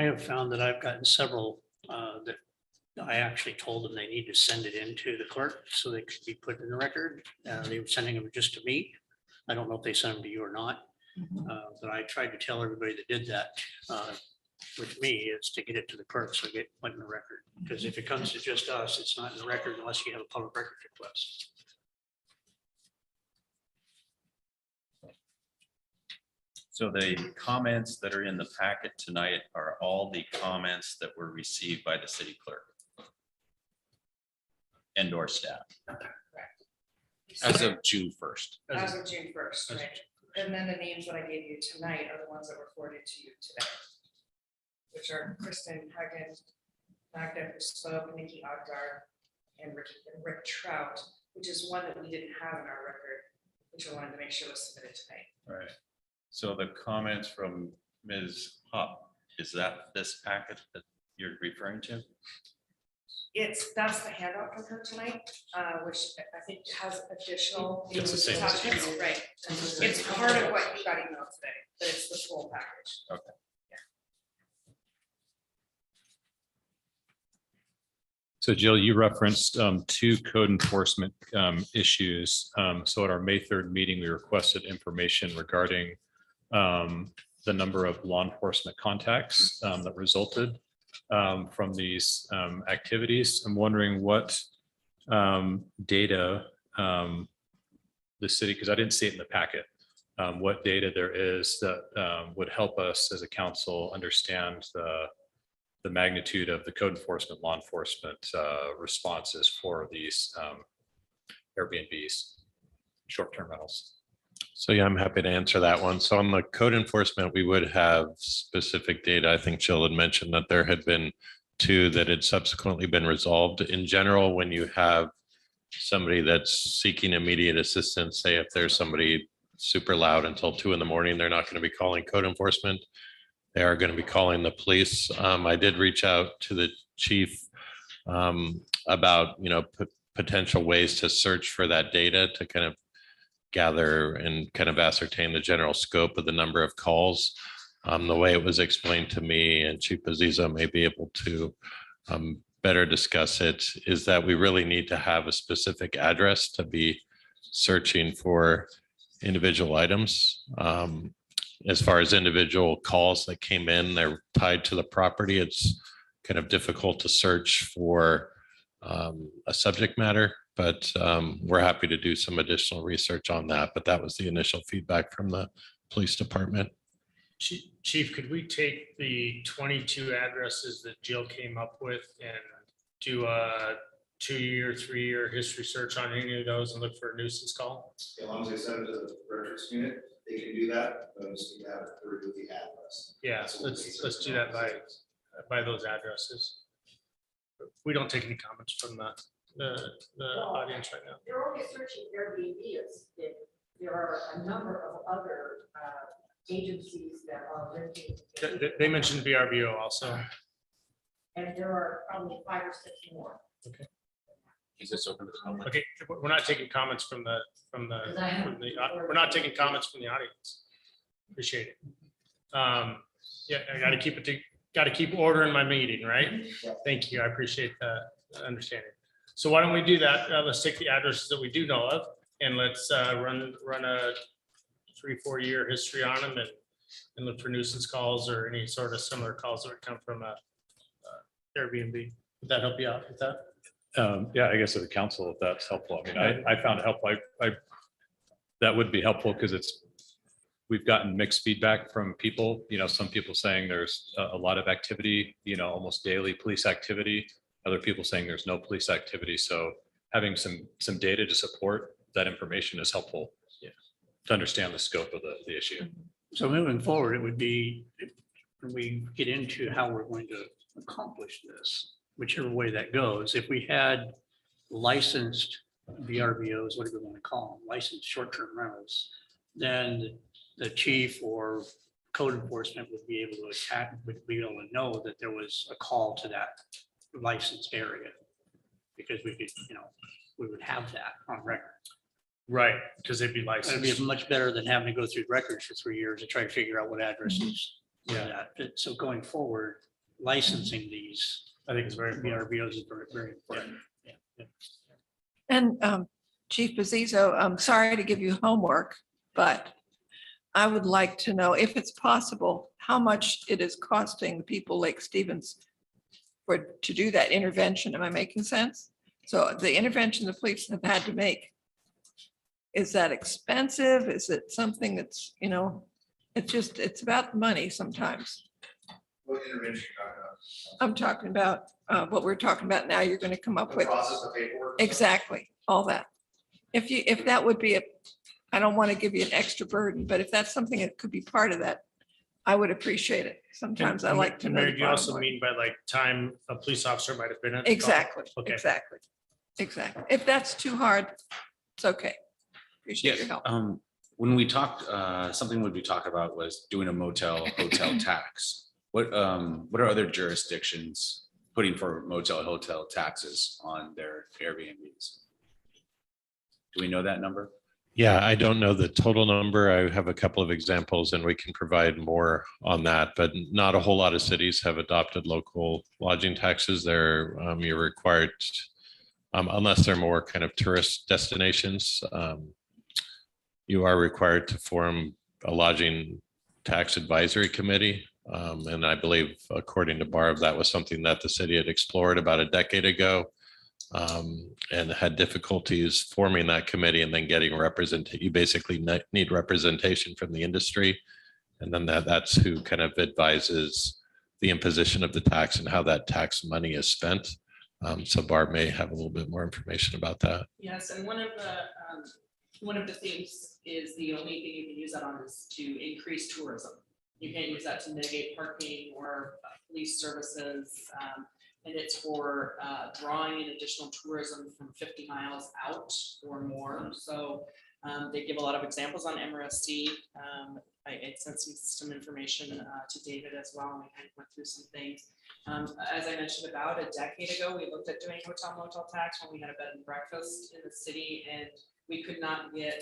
N: have found that I've gotten several that I actually told them they need to send it in to the clerk so they could be put in the record. They were sending them just to me. I don't know if they sent them to you or not. But I tried to tell everybody that did that with me is to get it to the clerk, so get put in the record. Because if it comes to just us, it's not in the record unless you have a public record request.
P: So the comments that are in the packet tonight are all the comments that were received by the city clerk and or staff as of June 1st.
F: As of June 1st, right? And then the names that I gave you tonight are the ones that were forwarded to you today, which are Kristen Hagen, Magda who spoke, Nikki Agdar, and Rick Trout, which is one that we didn't have in our record, which I wanted to make sure was submitted tonight.
P: Right. So the comments from Ms. Hop, is that this packet that you're referring to?
F: That's the handout from her tonight, which I think has additional.
P: It's the same as
F: attachments,
P: email.
F: right? It's part of what you got emailed today, but it's the full package.
P: Okay. So Jill, you referenced two code enforcement issues. So at our May 3rd meeting, we requested information regarding the number of law enforcement contacts that resulted from these activities. I'm wondering what data the city, because I didn't see it in the packet, what data there is that would help us as a council understand the magnitude of the code enforcement, law enforcement responses for these Airbnbs, short-term rentals. So yeah, I'm happy to answer that one. So on the code enforcement, we would have specific data. I think Jill had mentioned that there had been two that had subsequently been resolved. In general, when you have somebody that's seeking immediate assistance, say if there's somebody super loud until 2 in the morning, they're not going to be calling code enforcement. They are going to be calling the police. I did reach out to the chief about, potential ways to search for that data to kind of gather and kind of ascertain the general scope of the number of calls. The way it was explained to me, and Chief Aziza may be able to better discuss it, is that we really need to have a specific address to be searching for individual items. As far as individual calls that came in, they're tied to the property. It's kind of difficult to search for a subject matter, but we're happy to do some additional research on that. But that was the initial feedback from the police department.
D: Chief, could we take the 22 addresses that Jill came up with and do a 2-year, 3-year history search on any of those and look for a nuisance call?
S: As long as they send it to the records unit, they can do that, but just need to have it through with the address.
D: Yeah, let's do that by those addresses. We don't take any comments from the audience right now.
G: They're only searching Airbnbs. There are a number of other agencies that are renting.
D: They mentioned VRBO also.
G: And there are probably 5 or 6 more.
D: Okay.
A: Is this open to the public?
D: Okay, we're not taking comments from the we're not taking comments from the audience. Appreciate it. Yeah, I gotta keep order in my meeting, right? Thank you. I appreciate the understanding. So why don't we do that? Let's take the addresses that we do know of and let's run a 3-4 year history on them and look for nuisance calls or any sort of similar calls that would come from a Airbnb. Would that help you out with that?
H: Yeah, I guess as a council, if that's helpful. I mean, I found it helpful. That would be helpful because we've gotten mixed feedback from people, some people saying there's a lot of activity, almost daily police activity. Other people saying there's no police activity. So having some data to support that information is helpful to understand the scope of the issue.
N: So moving forward, it would be, when we get into how we're going to accomplish this, whichever way that goes, if we had licensed VRBOs, whatever you want to call them, licensed short-term rentals, then the chief or code enforcement would be able to attack, would be able to know that there was a call to that licensed area. Because we could, we would have that on record.
D: Right, because they'd be licensed.
N: It'd be much better than having to go through records for 3 years to try to figure out what addresses. That. So going forward, licensing these,
D: I think it's very important.
N: VRBOs is very, very important.
K: And Chief Bezzo, I'm sorry to give you homework, But I would like to know, if it's possible, how much it is costing the people Lake Stevens to do that intervention. Am I making sense? So the intervention the police have had to make, is that expensive? Is it something that's, it's about money sometimes.
S: What intervention you talking about?
K: I'm talking about what we're talking about now. You're going to come up
S: The
K: with.
S: process of paperwork.
K: Exactly, all that. If that would be I don't want to give you an extra burden, but if that's something that could be part of that, I would appreciate it. Sometimes I like to know.
D: Mary,
K: the
D: do you also
K: bottom line.
D: mean by like time a police officer might have been at? the call?
K: Exactly,
D: Okay.
K: exactly. If that's too hard, it's okay. Appreciate your help.
A: When we talked, something we talked about was doing a motel hotel tax. What are other jurisdictions putting for motel hotel taxes on their Airbnbs? Do we know that number?
Q: Yeah, I don't know the total number. I have a couple of examples and we can provide more on that, but not a whole lot of cities have adopted local lodging taxes. You're required, unless they're more kind of tourist destinations, you are required to form a lodging tax advisory committee. And I believe, according to Barb, that was something that the city had explored about a decade ago. And had difficulties forming that committee and then getting representation. You basically need representation from the industry. And then that's who kind of advises the imposition of the tax and how that tax money is spent. So Barb may have a little bit more information about that.
L: Yes, and one of the themes is the only thing you can use that on is to increase tourism. You can't use that to mitigate parking or police services. And it's for drawing in additional tourism from 50 miles out or more. So they give a lot of examples on MRSC. I sent some information to David as well, and we kind of went through some things. As I mentioned, about a decade ago, we looked at doing hotel motel tax when we had a bed and breakfast in the city, and we could not get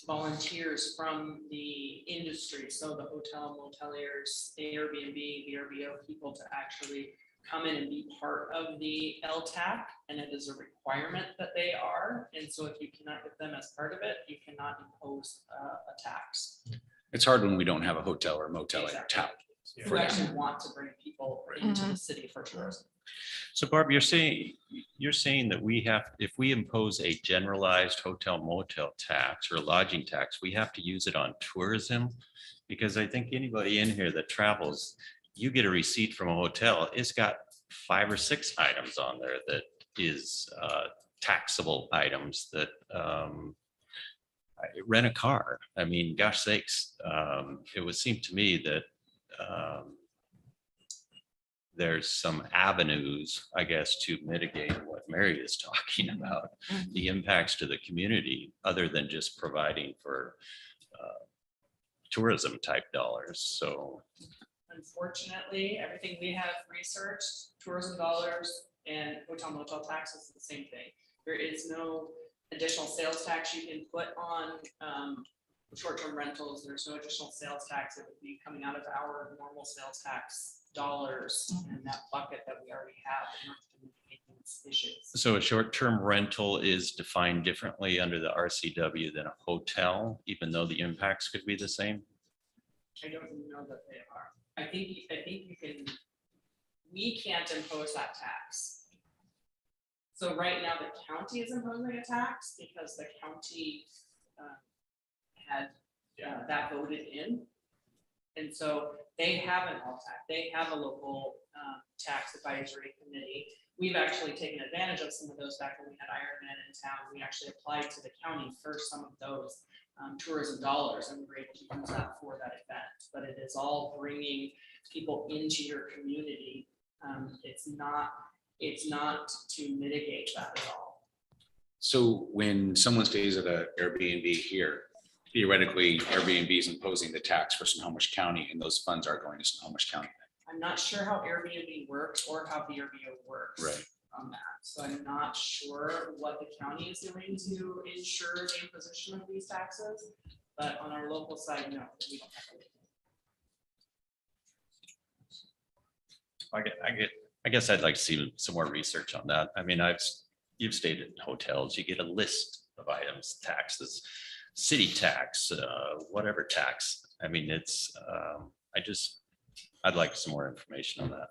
L: volunteers from the industry. So the hotel moteliers, the Airbnb, VRBO people to actually come in and be part of the LTAC, and it is a requirement that they are. And so if you cannot get them as part of it, you cannot impose a tax.
A: It's hard when we don't have a hotel or motel in
L: Exactly.
A: town.
L: Who actually want to bring people into the city for tourism.
P: So Barb, you're saying that if we impose a generalized hotel motel tax or lodging tax, we have to use it on tourism? Because I think anybody in here that travels, you get a receipt from a hotel, it's got 5 or 6 items on there that is taxable items that rent a car. I mean, gosh sakes, it would seem to me that there's some avenues, I guess, to mitigate what Mary is talking about, the impacts to the community, other than just providing for tourism type dollars. So
L: Unfortunately, everything we have researched, tourism dollars and hotel motel tax is the same thing. There is no additional sales tax you can put on short-term rentals. There's no additional sales tax. It would be coming out of our normal sales tax dollars in that bucket that we already have in order to mitigate these issues.
P: So a short-term rental is defined differently under the RCW than a hotel, even though the impacts could be the same?
L: I don't know that they are. I think you can, we can't impose that tax. So right now the county is imposing a tax because the county had that voted in. And so they have an LTAC, they have a local tax advisory committee. We've actually taken advantage of some of those back when we had Ironman in town. We actually applied to the county for some of those tourism dollars, and we were able to use that for that event. But it is all bringing people into your community. It's not to mitigate that at all.
A: So when someone stays at an Airbnb here, theoretically Airbnb is imposing the tax for Snohomish County, and those funds are going to Snohomish County.
L: I'm not sure how Airbnb works or how VRBO works.
A: Right.
L: On that. So I'm not sure what the county is doing to ensure the imposition of these taxes, but on our local side, no, we don't have it.
P: I guess I'd like to see some more research on that. I mean, you've stayed in hotels, you get a list of items, taxes. city tax, whatever tax. I mean, it's, I'd like some more information on that.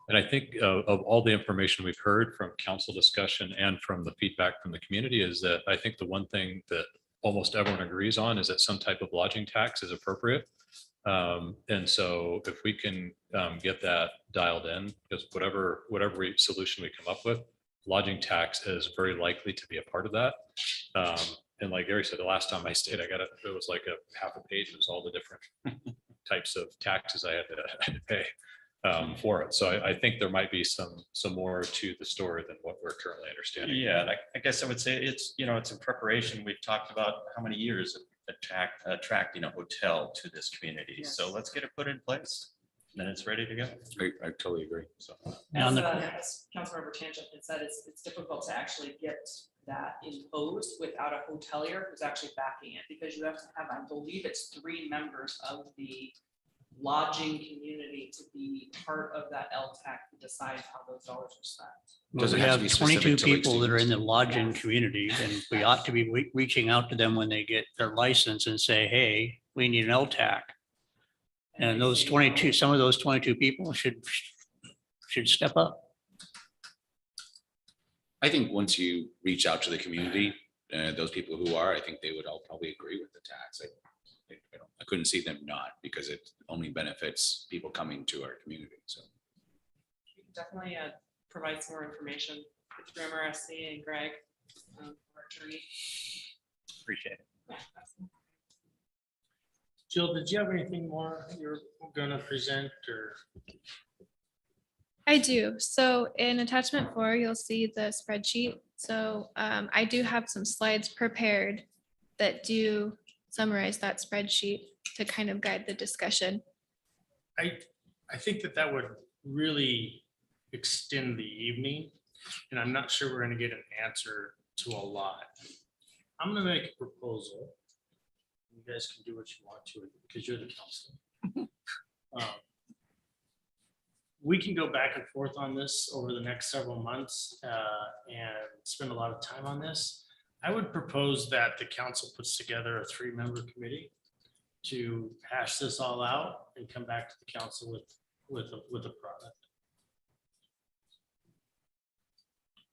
H: And I think of all the information we've heard from council discussion and from the feedback from the community is that I think the one thing that almost everyone agrees on is that some type of lodging tax is appropriate. And so if we can get that dialed in, because whatever solution we come up with, lodging tax is very likely to be a part of that. And like Gary said, the last time I stayed, it was like a half a page, it was all the different types of taxes I had to pay for it. So I think there might be some more to the story than what we're currently understanding.
P: Yeah, and I guess I would say it's, it's in preparation. We've talked about how many years of attracting a hotel to this community.
L: Yes.
P: So let's get it put in place. Then it's ready to go.
A: I totally agree. So
L: As Councilmember Tangent had said, it's difficult to actually get that imposed without a hotelier who's actually backing it, because you have to have, I believe it's 3 members of the lodging community to be part of that LTAC to decide how those dollars are spent.
N: Well, we have 22 people that are in the lodging community, and we ought to be reaching out to them when they get their license and say, hey, we need an LTAC. And those 22, some of those 22 people should step up.
A: I think once you reach out to the community, those people who are, I think they would all probably agree with the tax. I couldn't see them not, because it only benefits people coming to our community. So
L: Definitely provide some more information through MRSC and Greg, our attorney.
N: Appreciate it.
L: Yeah, absolutely.
D: Jill, did you have anything more you're gonna present or?
R: I do. So in attachment 4, you'll see the spreadsheet. So I do have some slides prepared that do summarize that spreadsheet to kind of guide the discussion.
D: I think that would really extend the evening, and I'm not sure we're gonna get an answer to a lot. I'm gonna make a proposal. You guys can do what you want to it because you're the council. We can go back and forth on this over the next several months and spend a lot of time on this. I would propose that the council puts together a 3-member committee to hash this all out and come back to the council with a product.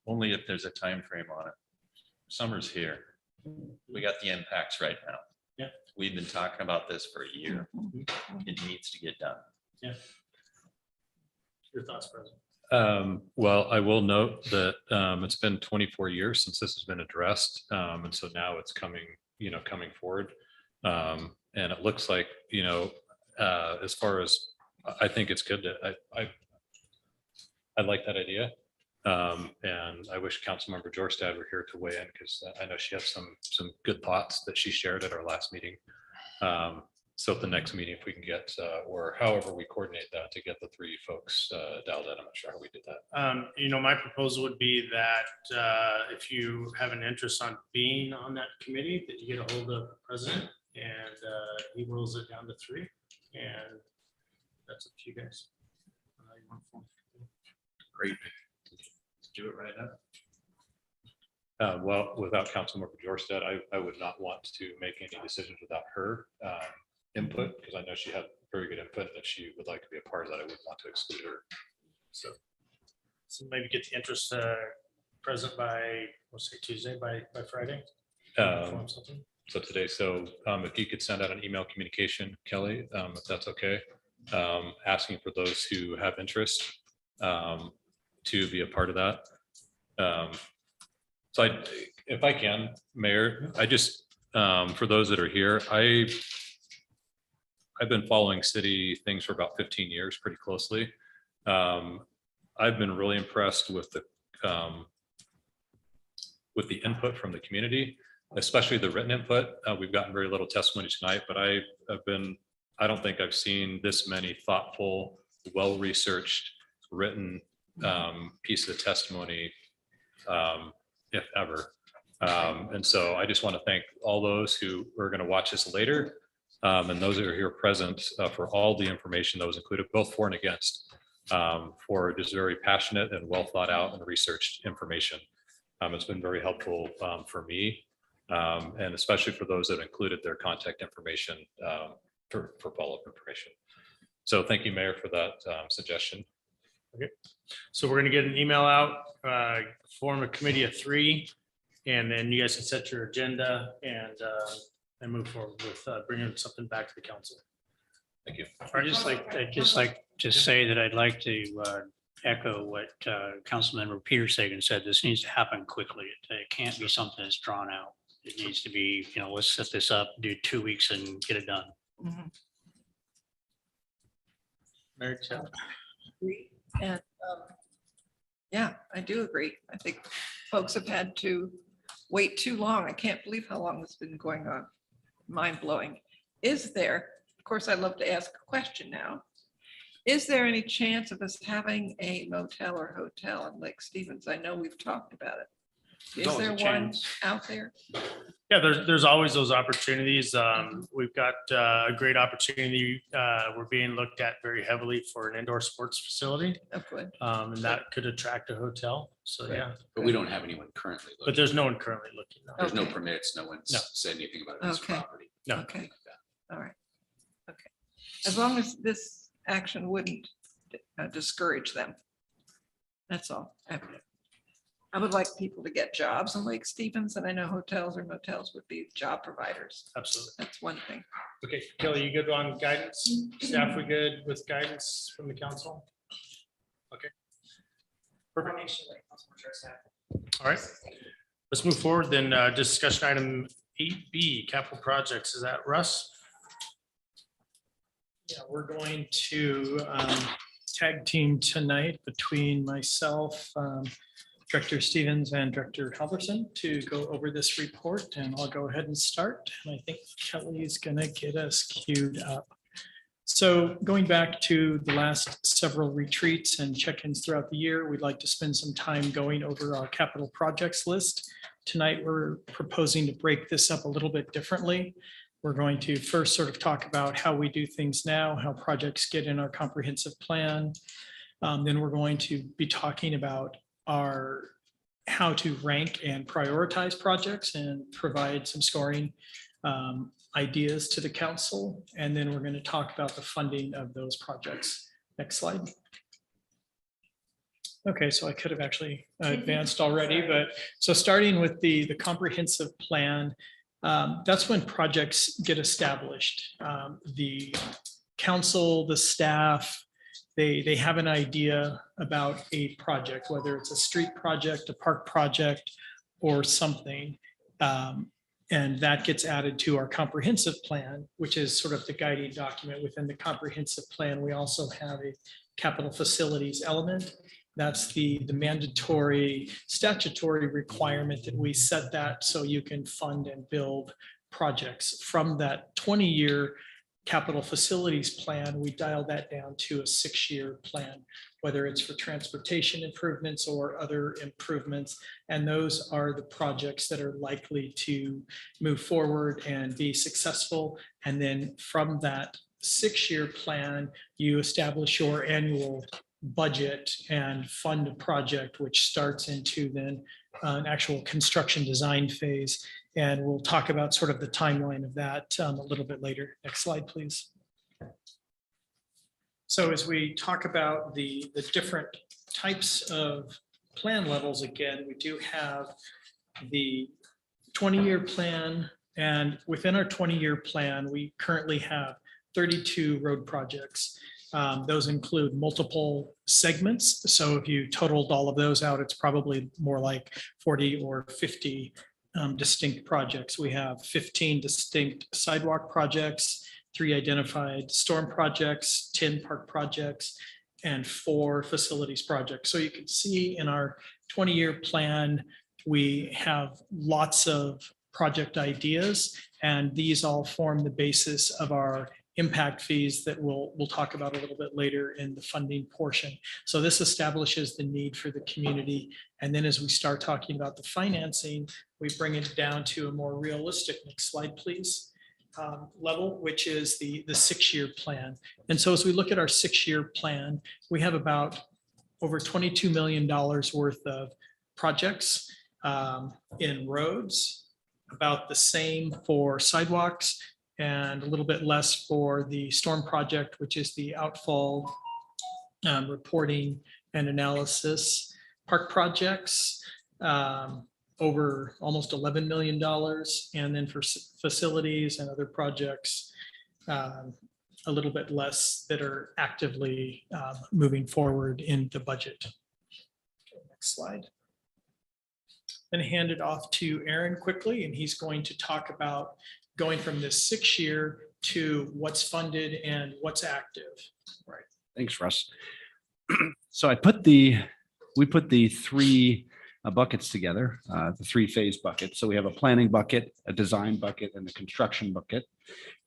P: Only if there's a time frame on it. Summer's here. We got the impacts right now.
D: Yeah.
P: We've been talking about this for a year. It needs to get done.
D: Yeah. Your thoughts, President?
H: Well, I will note that it's been 24 years since this has been addressed. And so now it's coming forward. And it looks like, as far as, I think it's good that I like that idea. And I wish Councilmember Jorstad were here to weigh in, because I know she has some good thoughts that she shared at our last meeting. So at the next meeting, if we can get, or however we coordinate that to get the 3 folks dialed in, I'm not sure how we did that.
D: My proposal would be that if you have an interest on being on that committee, that you get a hold of the president and he rolls it down to 3. And that's up to you guys.
P: Great. Do it right now.
H: Well, without Councilmember Jorstad, I would not want to make any decisions without her input, because I know she had very good input, and if she would like to be a part of that, I wouldn't want to exclude her.
D: So maybe get the interest present by, let's say Tuesday, by Friday.
H: So today, if you could send out an email communication, Kelly, if that's okay, asking for those who have interest to be a part of that. So if I can, Mayor, I just, for those that are here, I've been following city things for about 15 years pretty closely. I've been really impressed with the input from the community, especially the written input. We've gotten very little testimony tonight, but I don't think I've seen this many thoughtful, well-researched, written piece of testimony, if ever. And so I just want to thank all those who are going to watch this later, and those that are here present for all the information that was included, both for and against, for just very passionate and well thought out and researched information. It's been very helpful for me And especially for those that included their contact information for follow-up information. So thank you, Mayor, for that suggestion.
D: Okay, so we're gonna get an email out, form a committee of 3, and then you guys can set your agenda and move forward with bringing something back to the council.
H: Thank you.
N: I'd just like to say that I'd like to echo what Councilmember Peter Sagan said. This needs to happen quickly. It can't be something that's drawn out. It needs to be, let's set this up, do 2 weeks and get it done.
D: Mary Jo?
K: And yeah, I do agree. I think folks have had to wait too long. I can't believe how long this has been going on. Mind blowing. Is there, of course, I'd love to ask a question now. Is there any chance of us having a motel or hotel in Lake Stevens? I know we've talked about it. Is there one out there?
D: Yeah, there's always those opportunities. We've got a great opportunity. We're being looked at very heavily for an indoor sports facility.
K: Oh, good.
D: And that could attract a hotel. So, yeah.
A: But we don't have anyone currently looking.
D: But there's no one currently looking. No.
A: There's no permits. No one's said anything about this property.
D: No.
K: Okay. All right. Okay. As long as this action wouldn't discourage them. That's all. I would like people to get jobs in Lake Stevens, and I know hotels or motels would be job providers.
D: Absolutely.
K: That's one thing.
D: Okay, Kelly, you good on guidance? Staff, we good with guidance from the council? Okay. Perfect. All right. Let's move forward then. Discussion item 8B, capital projects. Is that Russ?
M: Yeah, we're going to tag team tonight between myself, Director Stevens and Director Halverson to go over this report, and I'll go ahead and start. And I think Kelly's gonna get us queued up. So going back to the last several retreats and check-ins throughout the year, we'd like to spend some time going over our capital projects list. Tonight, we're proposing to break this up a little bit differently. We're going to first sort of talk about how we do things now, how projects get in our comprehensive plan. Then we're going to be talking about how to rank and prioritize projects and provide some scoring ideas to the council. And then we're going to talk about the funding of those projects. Next slide. Okay, so I could have actually advanced already, but so starting with the comprehensive plan, that's when projects get established. The council, the staff, they have an idea about a project, whether it's a street project, a park project, or something. And that gets added to our comprehensive plan, which is sort of the guiding document within the comprehensive plan. We also have a capital facilities element. That's the mandatory statutory requirement that we set that so you can fund and build projects. From that 20-year capital facilities plan, we dialed that down to a 6-year plan, whether it's for transportation improvements or other improvements. And those are the projects that are likely to move forward and be successful. And then from that 6-year plan, you establish your annual budget and fund a project, which starts into then an actual construction design phase. And we'll talk about sort of the timeline of that a little bit later. Next slide, please. So as we talk about the different types of plan levels, again, we do have the 20-year plan. And within our 20-year plan, we currently have 32 road projects. Those include multiple segments. So if you totaled all of those out, it's probably more like 40 or 50 distinct projects. We have 15 distinct sidewalk projects, 3 identified storm projects, 10 park projects, and 4 facilities projects. So you can see in our 20-year plan, we have lots of project ideas, and these all form the basis of our impact fees that we'll talk about a little bit later in the funding portion. So this establishes the need for the community. And then as we start talking about the financing, we bring it down to a more realistic, next slide, please, level, which is the 6-year plan. And so as we look at our 6-year plan, we have about over $22 million worth of projects in roads, about the same for sidewalks and a little bit less for the storm project, which is the outfall reporting and analysis. Park projects, over almost $11 million. And then for facilities and other projects, a little bit less that are actively moving forward in the budget. Okay, next slide. Then hand it off to Aaron quickly, and he's going to talk about going from this 6-year to what's funded and what's active.
J: Right. Thanks, Russ. So we put the three buckets together, the 3-phase bucket. So we have a planning bucket, a design bucket, and a construction bucket.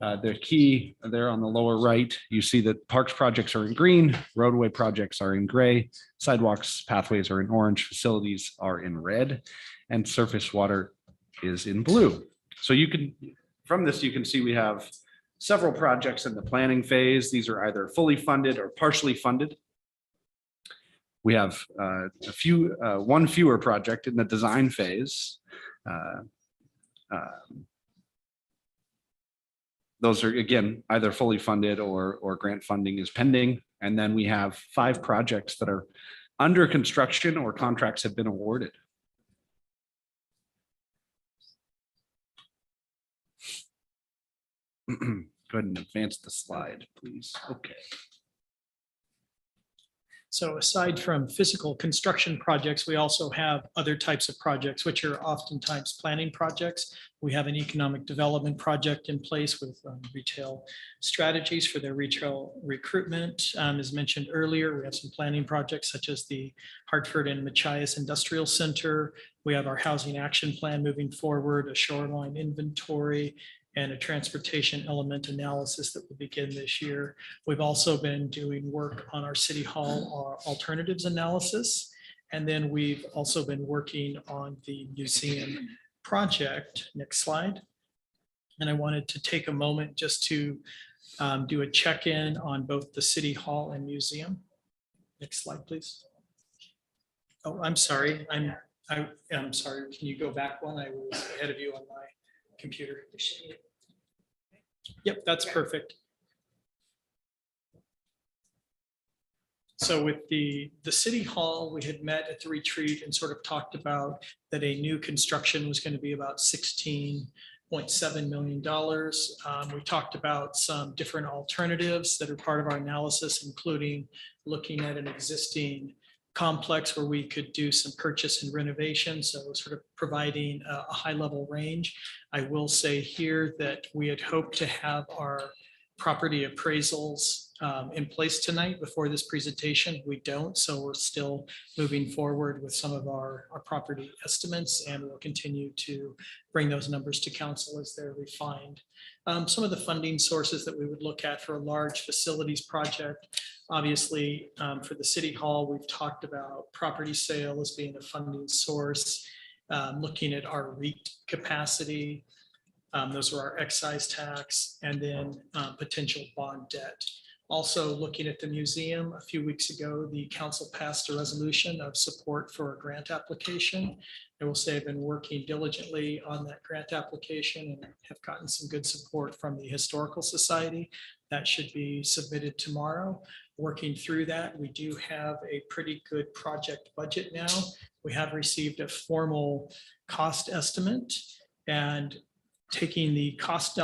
J: The key there on the lower right, you see that parks projects are in green, roadway projects are in gray, sidewalks, pathways are in orange, facilities are in red, and surface water is in blue. So you can, from this, you can see we have several projects in the planning phase. These are either fully funded or partially funded. We have one fewer project in the design phase. Those are, again, either fully funded or grant funding is pending. And then we have 5 projects that are under construction or contracts have been awarded. Go ahead and advance the slide, please. Okay.
M: So aside from physical construction projects, we also have other types of projects, which are oftentimes planning projects. We have an economic development project in place with retail strategies for their retail recruitment. As mentioned earlier, we have some planning projects such as the Hartford and Machias Industrial Center. We have our housing action plan moving forward, a shoreline inventory, and a transportation element analysis that will begin this year. We've also been doing work on our City Hall alternatives analysis. And then we've also been working on the museum project. Next slide. And I wanted to take a moment just to do a check-in on both the City Hall and museum. Next slide, please. Oh, I'm sorry. I'm sorry. Can you go back one? I was ahead of you on my computer. Yep, that's perfect. So with the City Hall, we had met at the retreat and sort of talked about that a new construction was going to be about $16.7 million. We talked about some different alternatives that are part of our analysis, including looking at an existing complex where we could do some purchase and renovation. So sort of providing a high level range. I will say here that we had hoped to have our property appraisals in place tonight before this presentation. We don't, so we're still moving forward with some of our property estimates, and we'll continue to bring those numbers to council as they're refined. Some of the funding sources that we would look at for a large facilities project, obviously for the City Hall, we've talked about property sale as being a funding source, looking at our REIT capacity. Those are our excise tax, and then potential bond debt. Also looking at the museum, a few weeks ago, the council passed a resolution of support for a grant application. I will say I've been working diligently on that grant application and have gotten some good support from the Historical Society. That should be submitted tomorrow. Working through that, we do have a pretty good project budget now. We have received a formal cost estimate, and taking the cost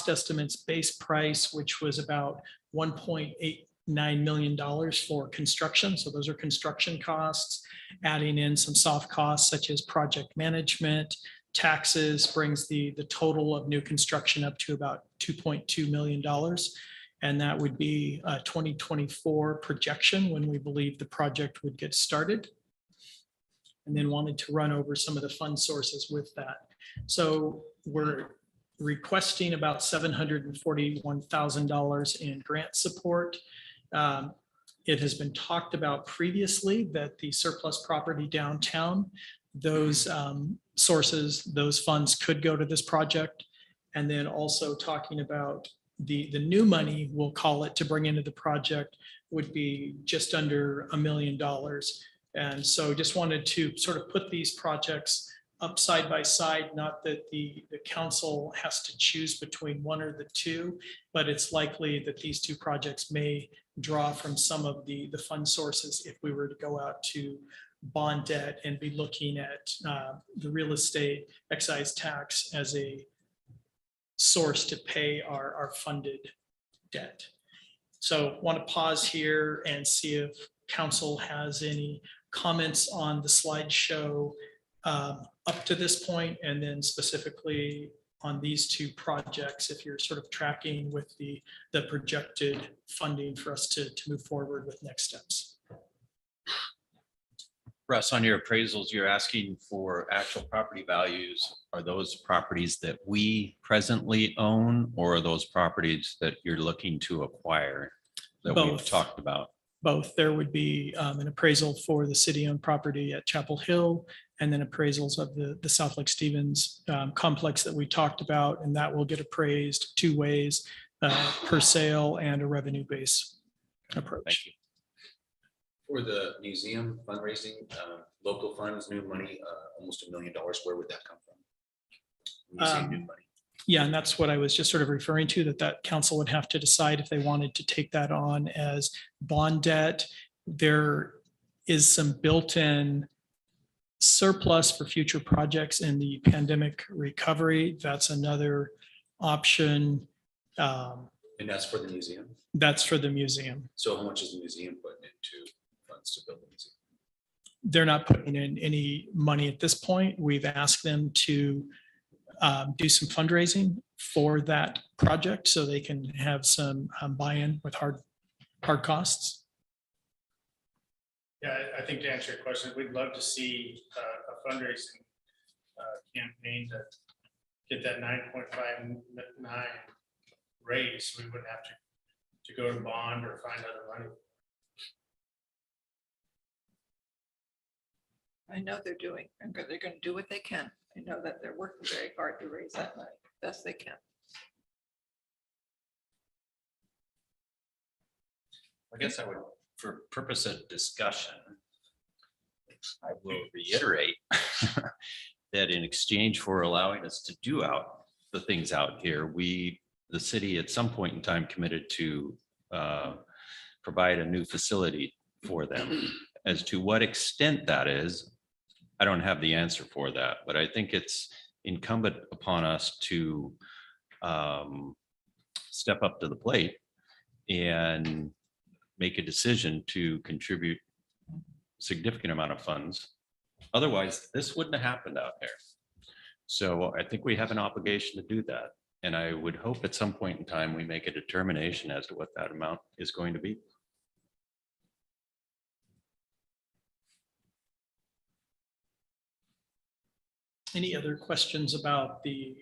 M: estimates base price, which was about $1.89 million for construction. So those are construction costs, adding in some soft costs such as project management, taxes, brings the total of new construction up to about $2.2 million. And that would be a 2024 projection when we believe the project would get started. And then wanted to run over some of the fund sources with that. So we're requesting about $741,000 in grant support. It has been talked about previously that the surplus property downtown, those sources, those funds could go to this project. And then also talking about the new money, we'll call it, to bring into the project would be just under $1 million. And so just wanted to sort of put these projects up side by side, not that the council has to choose between one or the two, but it's likely that these two projects may draw from some of the fund sources if we were to go out to bond debt and be looking at the real estate excise tax as a source to pay our funded debt. So want to pause here and see if council has any comments on the slideshow up to this point, and then specifically on these two projects, if you're sort of tracking with the projected funding for us to move forward with next steps.
P: Russ, on your appraisals, you're asking for actual property values. Are those properties that we presently own, or are those properties that you're looking to acquire that we've
M: Both.
P: talked about?
M: Both. There would be an appraisal for the city-owned property at Chapel Hill, and then appraisals of the South Lake Stevens complex that we talked about, and that will get appraised two ways, per sale and a revenue-based approach.
A: For the museum fundraising, local funds, new money, almost $1 million, where would that come from? Museum new money.
M: Yeah, and that's what I was just sort of referring to, that council would have to decide if they wanted to take that on as bond debt. There is some built-in surplus for future projects in the pandemic recovery. That's another option.
A: And that's for the museum?
M: That's for the museum.
A: So how much is the museum putting into funds to build the museum?
M: They're not putting in any money at this point. We've asked them to do some fundraising for that project so they can have some buy-in with hard costs.
D: Yeah, I think to answer your question, we'd love to see a fundraising campaign to get that 9.59 raise. We wouldn't have to go to bond or find other money.
K: I know they're doing, and they're going to do what they can. I know that they're working very hard to raise that money best they can.
P: I guess I would, for purpose of discussion, I will reiterate that in exchange for allowing us to do the things out here, the city at some point in time committed to provide a new facility for them. As to what extent that is, I don't have the answer for that, but I think it's incumbent upon us to step up to the plate and make a decision to contribute significant amount of funds. Otherwise, this wouldn't have happened out there. So I think we have an obligation to do that. And I would hope at some point in time, we make a determination as to what that amount is going to be.
M: Any other questions about the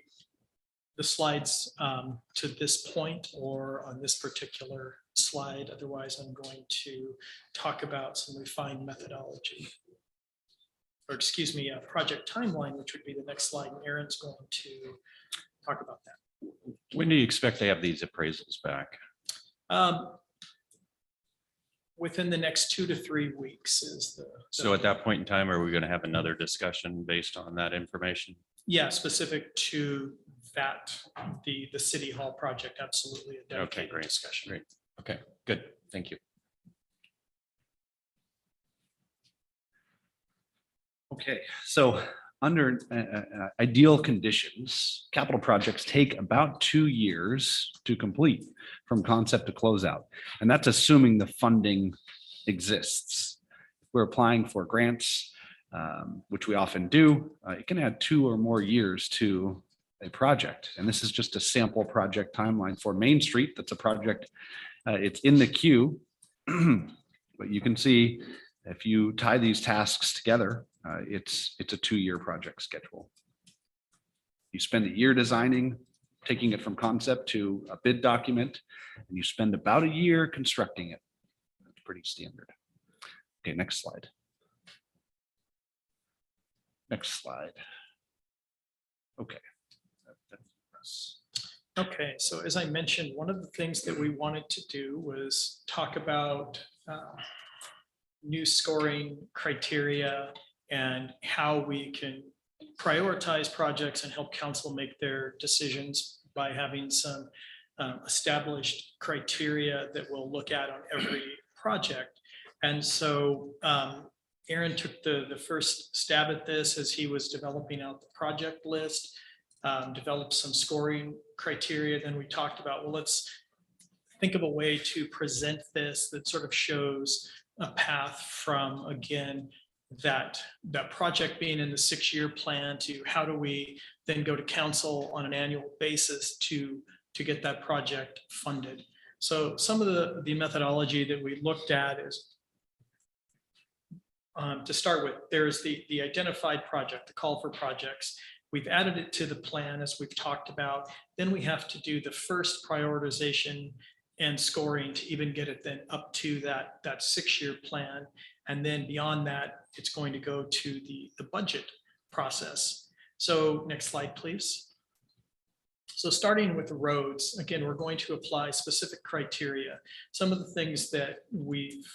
M: slides to this point or on this particular slide? Otherwise, I'm going to talk about some refined methodology. Or excuse me, a project timeline, which would be the next slide. And Aaron's going to talk about that.
P: When do you expect to have these appraisals back?
M: Within the next 2 to 3 weeks is the.
P: So at that point in time, are we going to have another discussion based on that information?
M: Yeah, specific to that, the city hall project, absolutely. A
P: Okay,
M: dedicated
P: great.
M: discussion.
P: Great. Okay, good. Thank you.
J: Okay, so under ideal conditions, capital projects take about 2 years to complete from concept to closeout. And that's assuming the funding exists. We're applying for grants, which we often do. It can add 2 or more years to a project. And this is just a sample project timeline for Main Street. That's a project, it's in the queue. But you can see if you tie these tasks together, it's a 2-year project schedule. You spend a year designing, taking it from concept to a bid document, and you spend about a year constructing it. That's pretty standard. Okay, next slide. Next slide. Okay.
M: Okay, so as I mentioned, one of the things that we wanted to do was talk about new scoring criteria and how we can prioritize projects and help council make their decisions by having some established criteria that we'll look at on every project. And so Aaron took the first stab at this as he was developing out the project list, developed some scoring criteria. Then we talked about, well, let's think of a way to present this that sort of shows a path from, again, that project being in the 6-year plan to how do we then go to council on an annual basis to get that project funded. So some of the methodology that we looked at is, to start with, there's the identified project, the call for projects. We've added it to the plan as we've talked about. Then we have to do the first prioritization and scoring to even get it then up to that 6-year plan. And then beyond that, it's going to go to the budget process. So next slide, please. So starting with the roads, again, we're going to apply specific criteria. Some of the things that we've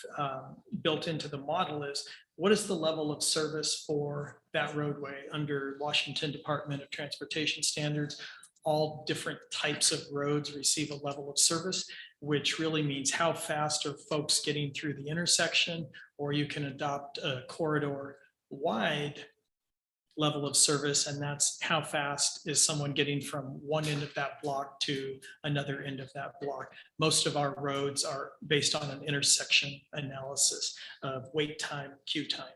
M: built into the model is, what is the level of service for that roadway under Washington Department of Transportation standards? All different types of roads receive a level of service, which really means how fast are folks getting through the intersection, or you can adopt a corridor wide level of service, and that's how fast is someone getting from one end of that block to another end of that block. Most of our roads are based on an intersection analysis of wait time, queue time.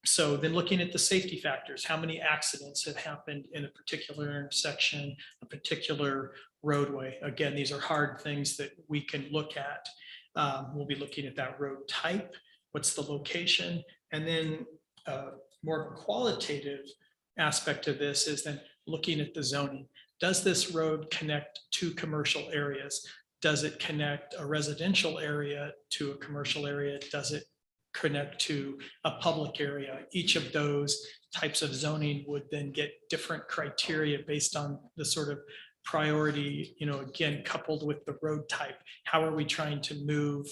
M: So then looking at the safety factors, how many accidents have happened in a particular intersection, a particular roadway? Again, these are hard things that we can look at. We'll be looking at that road type, what's the location, and then more of a qualitative aspect of this is then looking at the zoning. Does this road connect to commercial areas? Does it connect a residential area to a commercial area? Does it connect to a public area? Each of those types of zoning would then get different criteria based on the sort of priority, again, coupled with the road type. How are we trying to move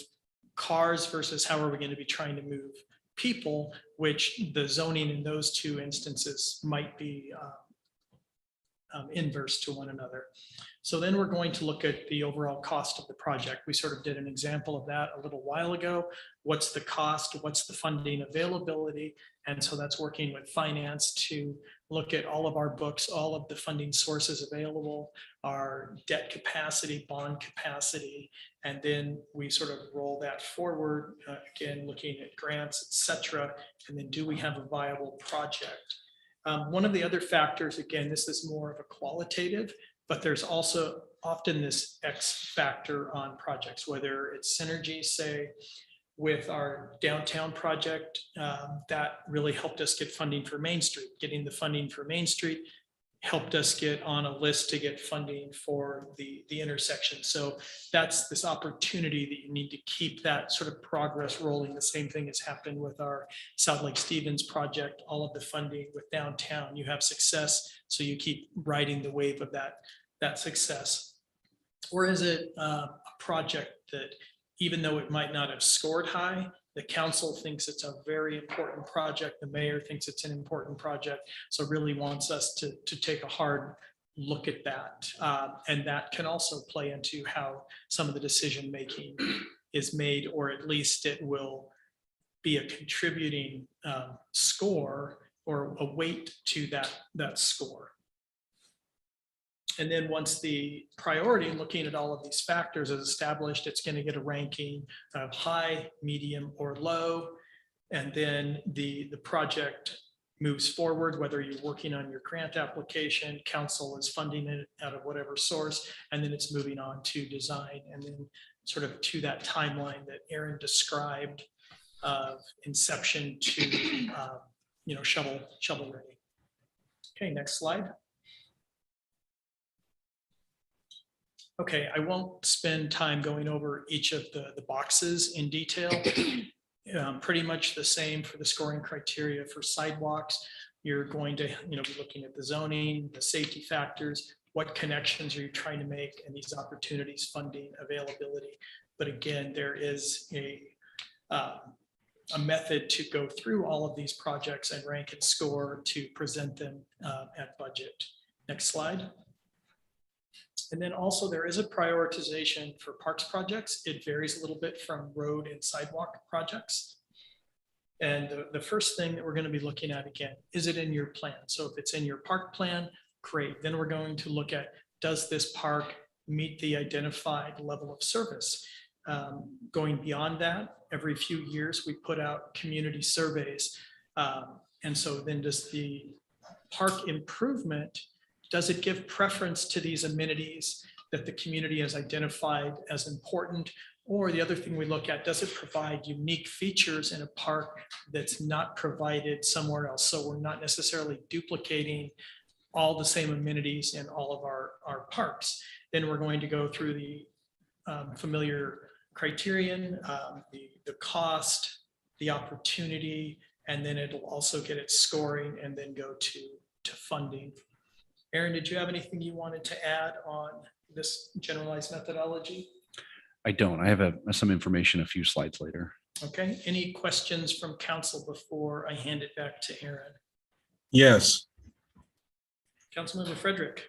M: cars versus how are we going to be trying to move people, which the zoning in those two instances might be inverse to one another. So then we're going to look at the overall cost of the project. We sort of did an example of that a little while ago. What's the cost? What's the funding availability? And so that's working with finance to look at all of our books, all of the funding sources available, our debt capacity, bond capacity, and then we sort of roll that forward, again, looking at grants, et cetera, and then do we have a viable project? One of the other factors, again, this is more of a qualitative, but there's also often this X factor on projects, whether it's synergy, say, with our downtown project, that really helped us get funding for Main Street. Getting the funding for Main Street helped us get on a list to get funding for the intersection. So that's this opportunity that you need to keep that sort of progress rolling. The same thing has happened with our South Lake Stevens project, all of the funding with downtown. You have success, so you keep riding the wave of that success. Or is it a project that, even though it might not have scored high, the council thinks it's a very important project, the mayor thinks it's an important project, so really wants us to take a hard look at that. And that can also play into how some of the decision making is made, or at least it will be a contributing score or a weight to that score. And then once the priority, looking at all of these factors is established, it's going to get a ranking of high, medium, or low. And then the project moves forward, whether you're working on your grant application, council is funding it out of whatever source, and then it's moving on to design, and then sort of to that timeline that Aaron described of inception to shovel ready. Okay, next slide. Okay, I won't spend time going over each of the boxes in detail. Pretty much the same for the scoring criteria for sidewalks. You're going to be looking at the zoning, the safety factors, what connections are you trying to make, and these opportunities, funding, availability. But again, there is a method to go through all of these projects and rank and score to present them at budget. Next slide. And then also there is a prioritization for parks projects. It varies a little bit from road and sidewalk projects. And the first thing that we're going to be looking at again, is it in your plan? So if it's in your park plan, great. Then we're going to look at, does this park meet the identified level of service? Going beyond that, every few years we put out community surveys. And so then does the park improvement, does it give preference to these amenities that the community has identified as important? Or the other thing we look at, does it provide unique features in a park that's not provided somewhere else? So we're not necessarily duplicating all the same amenities in all of our parks. Then we're going to go through the familiar criterion, the cost, the opportunity, and then it'll also get its scoring and then go to funding. Aaron, did you have anything you wanted to add on this generalized methodology?
J: I don't. I have some information a few slides later.
M: Okay, any questions from council before I hand it back to Aaron?
E: Yes,
M: Councilmember Frederick.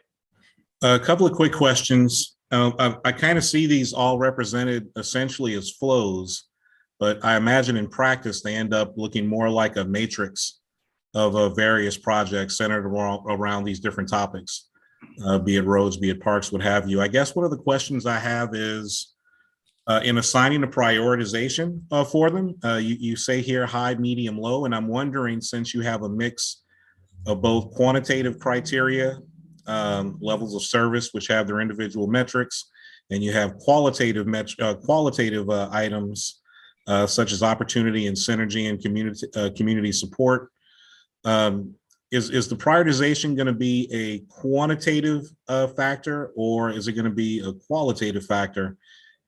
E: a couple of quick questions. I kind of see these all represented essentially as flows, but I imagine in practice, they end up looking more like a matrix of various projects centered around these different topics, be it roads, be it parks, what have you. I guess one of the questions I have is, in assigning a prioritization for them, you say here high, medium, low, and I'm wondering, since you have a mix of both quantitative criteria, levels of service, which have their individual metrics, and you have qualitative items such as opportunity and synergy and community support. Is the prioritization going to be a quantitative factor, or is it going to be a qualitative factor?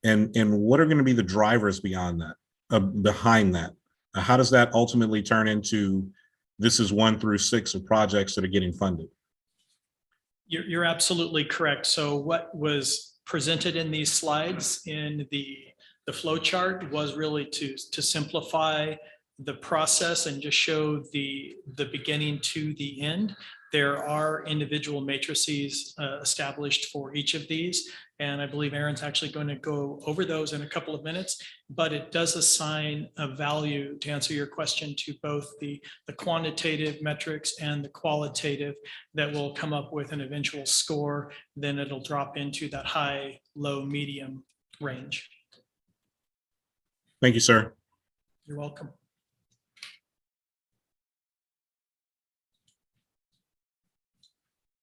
E: And what are going to be the drivers behind that? How does that ultimately turn into, this is 1 through 6 of projects that are getting funded?
M: You're absolutely correct. So what was presented in these slides in the flow chart was really to simplify the process and just show the beginning to the end. There are individual matrices established for each of these. And I believe Aaron's actually going to go over those in a couple of minutes, but it does assign a value, to answer your question, to both the quantitative metrics and the qualitative that will come up with an eventual score. Then it'll drop into that high, low, medium range.
E: Thank you, sir.
M: You're welcome.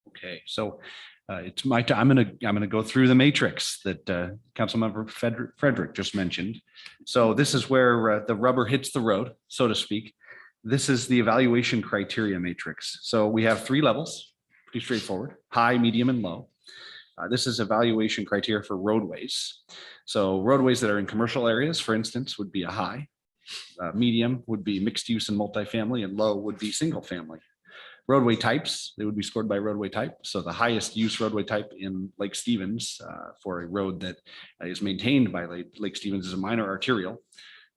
J: Okay, so it's my time. I'm gonna go through the matrix that Councilmember Frederick just mentioned. So this is where the rubber hits the road, so to speak. This is the evaluation criteria matrix. So we have 3 levels, pretty straightforward: high, medium, and low. This is evaluation criteria for roadways. So roadways that are in commercial areas, for instance, would be a high. Medium would be mixed use and multifamily, and low would be single family. Roadway types, they would be scored by roadway type. So the highest use roadway type in Lake Stevens for a road that is maintained by Lake Stevens is a minor arterial.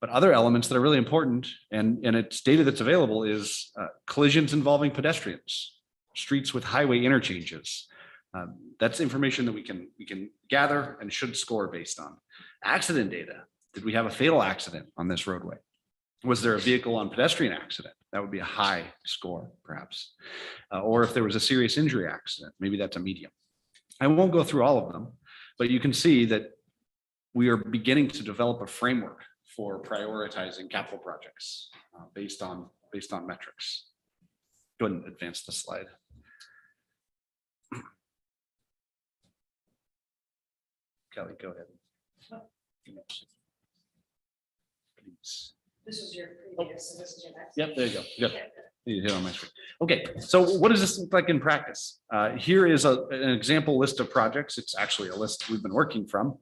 J: But other elements that are really important, and it's data that's available, is collisions involving pedestrians, streets with highway interchanges. That's information that we can gather and should score based on. Accident data. Did we have a fatal accident on this roadway? Was there a vehicle on pedestrian accident? That would be a high score, perhaps. Or if there was a serious injury accident, maybe that's a medium. I won't go through all of them, but you can see that we are beginning to develop a framework for prioritizing capital projects based on metrics. Go ahead and advance the slide. Kelly, go ahead. Please.
F: This was your previous, and this is your next.
J: Yep, there you go. Good. You hit on my screen. Okay, so what does this look like in practice? Here is an example list of projects. It's actually a list we've been working from.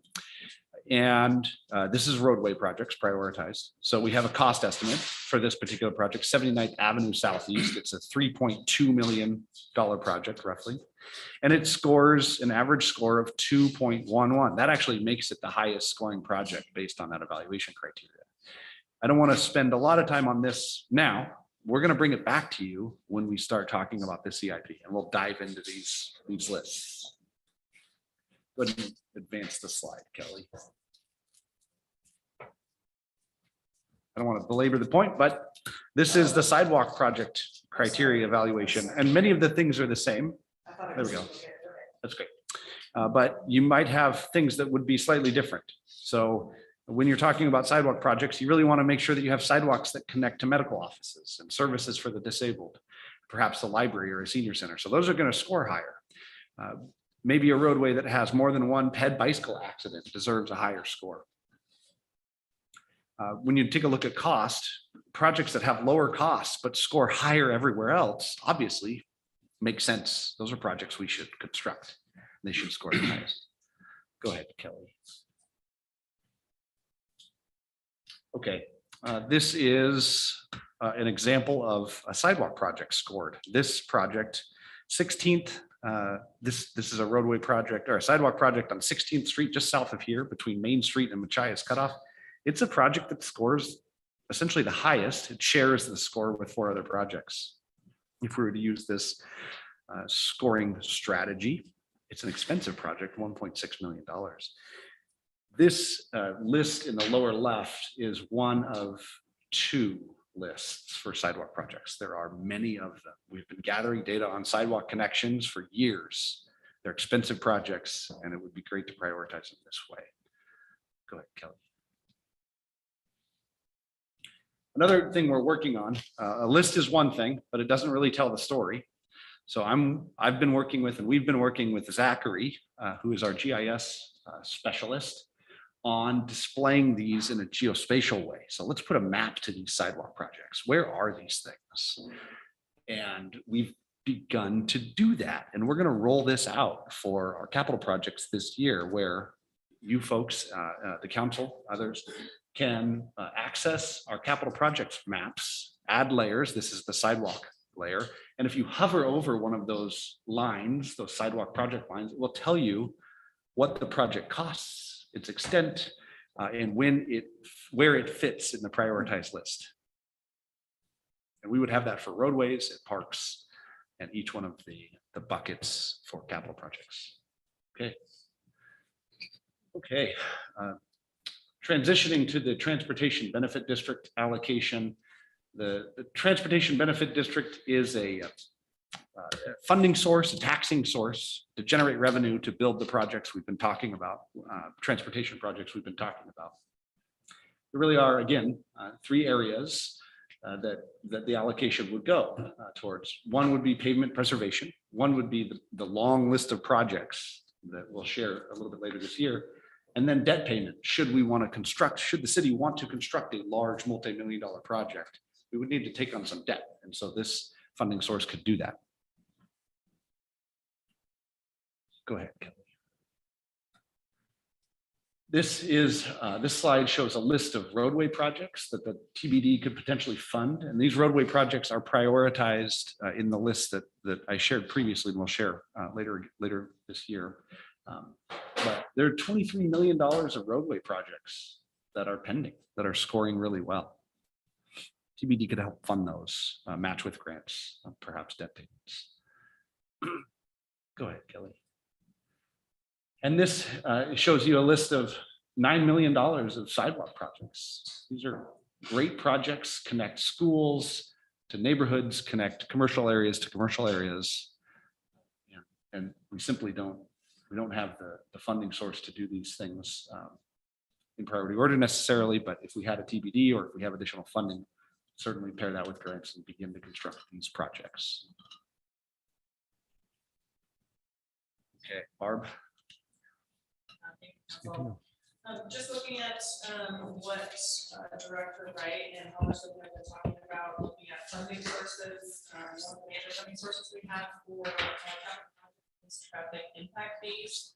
J: And this is roadway projects prioritized. So we have a cost estimate for this particular project, 79th Avenue Southeast. It's a $3.2 million project roughly. And it scores an average score of 2.11. That actually makes it the highest scoring project based on that evaluation criteria. I don't want to spend a lot of time on this now. We're going to bring it back to you when we start talking about the CIP, and we'll dive into these lists. Go ahead and advance the slide, Kelly. I don't want to belabor the point, but this is the sidewalk project criteria evaluation, and many of the things are the same. There we go. That's great. But you might have things that would be slightly different. So when you're talking about sidewalk projects, you really want to make sure that you have sidewalks that connect to medical offices and services for the disabled, perhaps a library or a senior center. So those are going to score higher. Maybe a roadway that has more than one ped bicycle accident deserves a higher score. When you take a look at cost, projects that have lower costs but score higher everywhere else, obviously make sense. Those are projects we should construct. They should score the highest. Go ahead, Kelly. Okay, this is an example of a sidewalk project scored. This project, 16th, this is a roadway project or a sidewalk project on 16th Street, just south of here between Main Street and Machias Cutoff. It's a project that scores essentially the highest. It shares the score with 4 other projects. If we were to use this scoring strategy, it's an expensive project, $1.6 million. This list in the lower left is one of 2 lists for sidewalk projects. There are many of them. We've been gathering data on sidewalk connections for years. They're expensive projects, and it would be great to prioritize them this way. Go ahead, Kelly. Another thing we're working on, a list is one thing, but it doesn't really tell the story. So I've been working with, and we've been working with Zachary, who is our GIS specialist, on displaying these in a geospatial way. So let's put a map to these sidewalk projects. Where are these things? And we've begun to do that. And we're going to roll this out for our capital projects this year, where you folks, the council, others, can access our capital projects maps, add layers. This is the sidewalk layer. And if you hover over one of those lines, those sidewalk project lines, it will tell you what the project costs, its extent, and where it fits in the prioritized list. And we would have that for roadways and parks and each one of the buckets for capital projects. Okay. Okay. Transitioning to the transportation benefit district allocation. The transportation benefit district is a funding source, a taxing source to generate revenue to build the projects we've been talking about, transportation projects we've been talking about. There really are, again, 3 areas that the allocation would go towards. One would be pavement preservation. One would be the long list of projects that we'll share a little bit later this year. And then debt payment, should the city want to construct a large multi-million-dollar project, we would need to take on some debt. And so this funding source could do that. Go ahead, Kelly. This slide shows a list of roadway projects that the TBD could potentially fund. And these roadway projects are prioritized in the list that I shared previously and we'll share later this year. But there are $23 million of roadway projects that are pending, that are scoring really well. TBD could help fund those, match with grants, perhaps debt payments. Go ahead, Kelly. And this shows you a list of $9 million of sidewalk projects. These are great projects, connect schools to neighborhoods, connect commercial areas to commercial areas. And we simply don't have the funding source to do these things in priority order necessarily, but if we had a TBD or if we have additional funding, certainly pair that with grants and begin to construct these projects. Okay, Barb.
L: Just looking at what Director Wright and Halverson have been talking about, looking at funding sources, one of the major funding sources we have for traffic impact fees.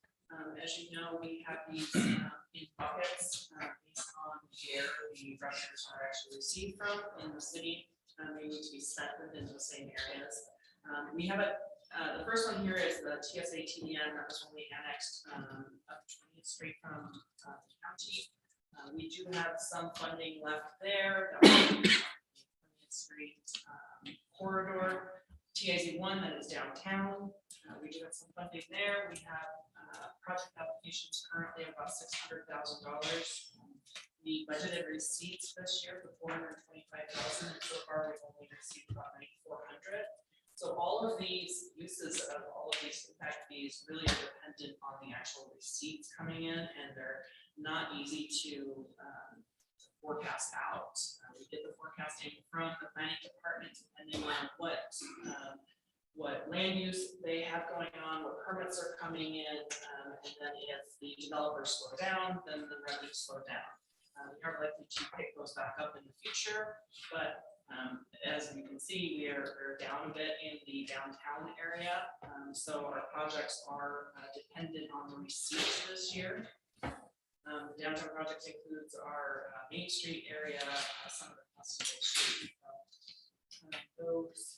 L: As you know, we have these in buckets based on where the revenues are actually received from in the city. They need to be spent within the same areas. We have the first one here is the TSA TDM that was only annexed up 20th Street from the county. We do have some funding left there. That was the Street corridor, TIZ 1 that is downtown. We do have some funding there. We have project applications currently of about $600,000. We budgeted receipts this year for $425,000, and so far we've only received about $9,400. So all of these uses of all of these impact fees really are dependent on the actual receipts coming in, and they're not easy to forecast out. We get the forecasting from the planning department depending on what land use they have going on, what permits are coming in, and then if the developers slow down, then the revenue slow down. We are likely to pick those back up in the future, but as you can see, we're down a bit in the downtown area. So our projects are dependent on the receipts this year. The downtown project includes our Main Street area, some of the Festival Street. Those.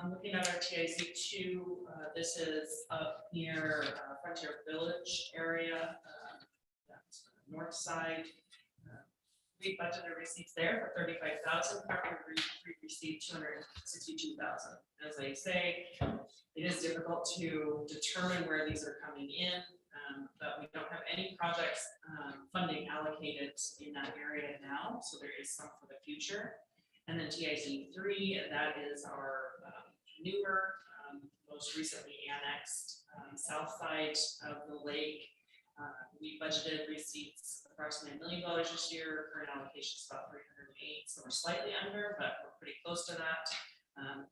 L: Looking at our TIZ 2, this is up near Frontier Village area, that's north side. We budgeted receipts there for $35,000. We received $262,000. As I say, it is difficult to determine where these are coming in, but we don't have any projects funding allocated in that area now, so there is some for the future. And then TIZ 3, that is our newer, most recently annexed south side of the lake. We budgeted receipts approximately $1 million this year. Current allocation is about 308, so we're slightly under, but we're pretty close to that.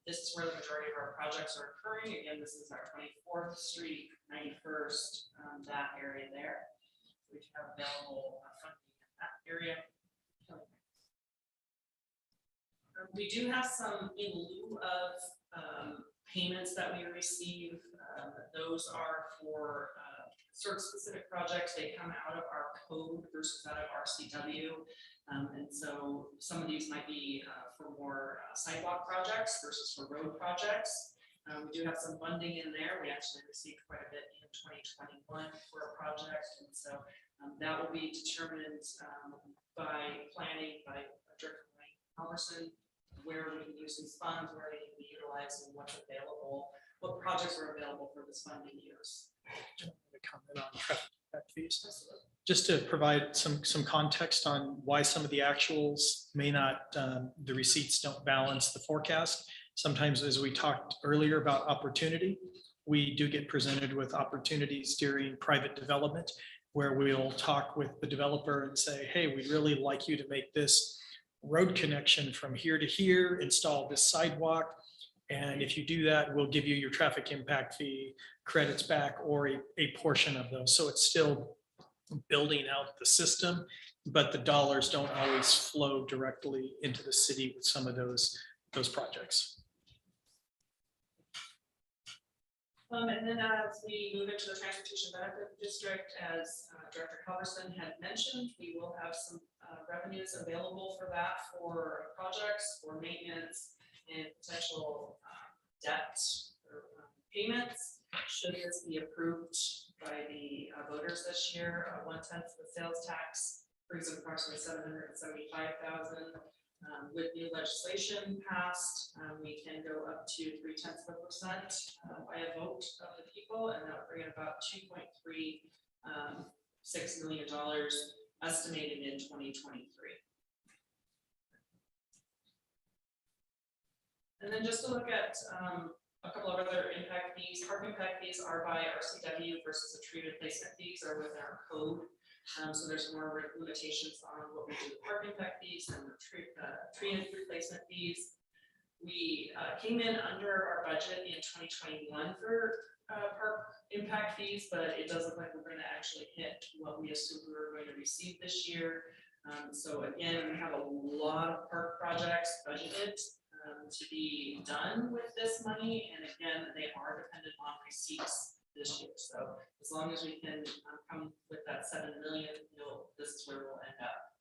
L: This is where the majority of our projects are occurring. Again, this is our 24th Street, 91st, that area there. We have available funding in that area. We do have some in lieu of payments that we receive. Those are for sort of specific projects. They come out of our code versus out of RCW. And so some of these might be for more sidewalk projects versus for road projects. We do have some funding in there. We actually received quite a bit in 2021 for a project. And so that will be determined by planning, by Director Halverson, where we can use these funds, where they can be utilized, and what's available, what projects are available for this funding use.
M: Comment on traffic impact fees, just to provide some context on why some of the actuals may not, the receipts don't balance the forecast. Sometimes, as we talked earlier about opportunity, we do get presented with opportunities during private development where we'll talk with the developer and say, hey, we'd really like you to make this road connection from here to here, install this sidewalk. And if you do that, we'll give you your traffic impact fee credits back, or a portion of those. So it's still building out the system, but the dollars don't always flow directly into the city with some of those projects.
L: And then as we move into the Transportation Benefit District, as Director Halverson had mentioned, we will have some revenues available for that, for projects, for maintenance, and potential debt or payments. Should this be approved by the voters this year, 1/10 of the sales tax brings in approximately $775,000. With new legislation passed, we can go up to 0.3% by a vote of the people, and that would bring in about $2.36 million estimated in 2023. And then just to look at a couple of other impact fees. Park impact fees are by RCW versus the tree replacement fees are within our code. So there's more limitations on what we do with park impact fees and the tree replacement fees. We came in under our budget in 2021 for park impact fees, but it does look like we're going to actually hit what we assumed we were going to receive this year. So again, we have a lot of park projects budgeted to be done with this money, and again, they are dependent on receipts this year. So as long as we can come with that 7 million, this is where we'll end up.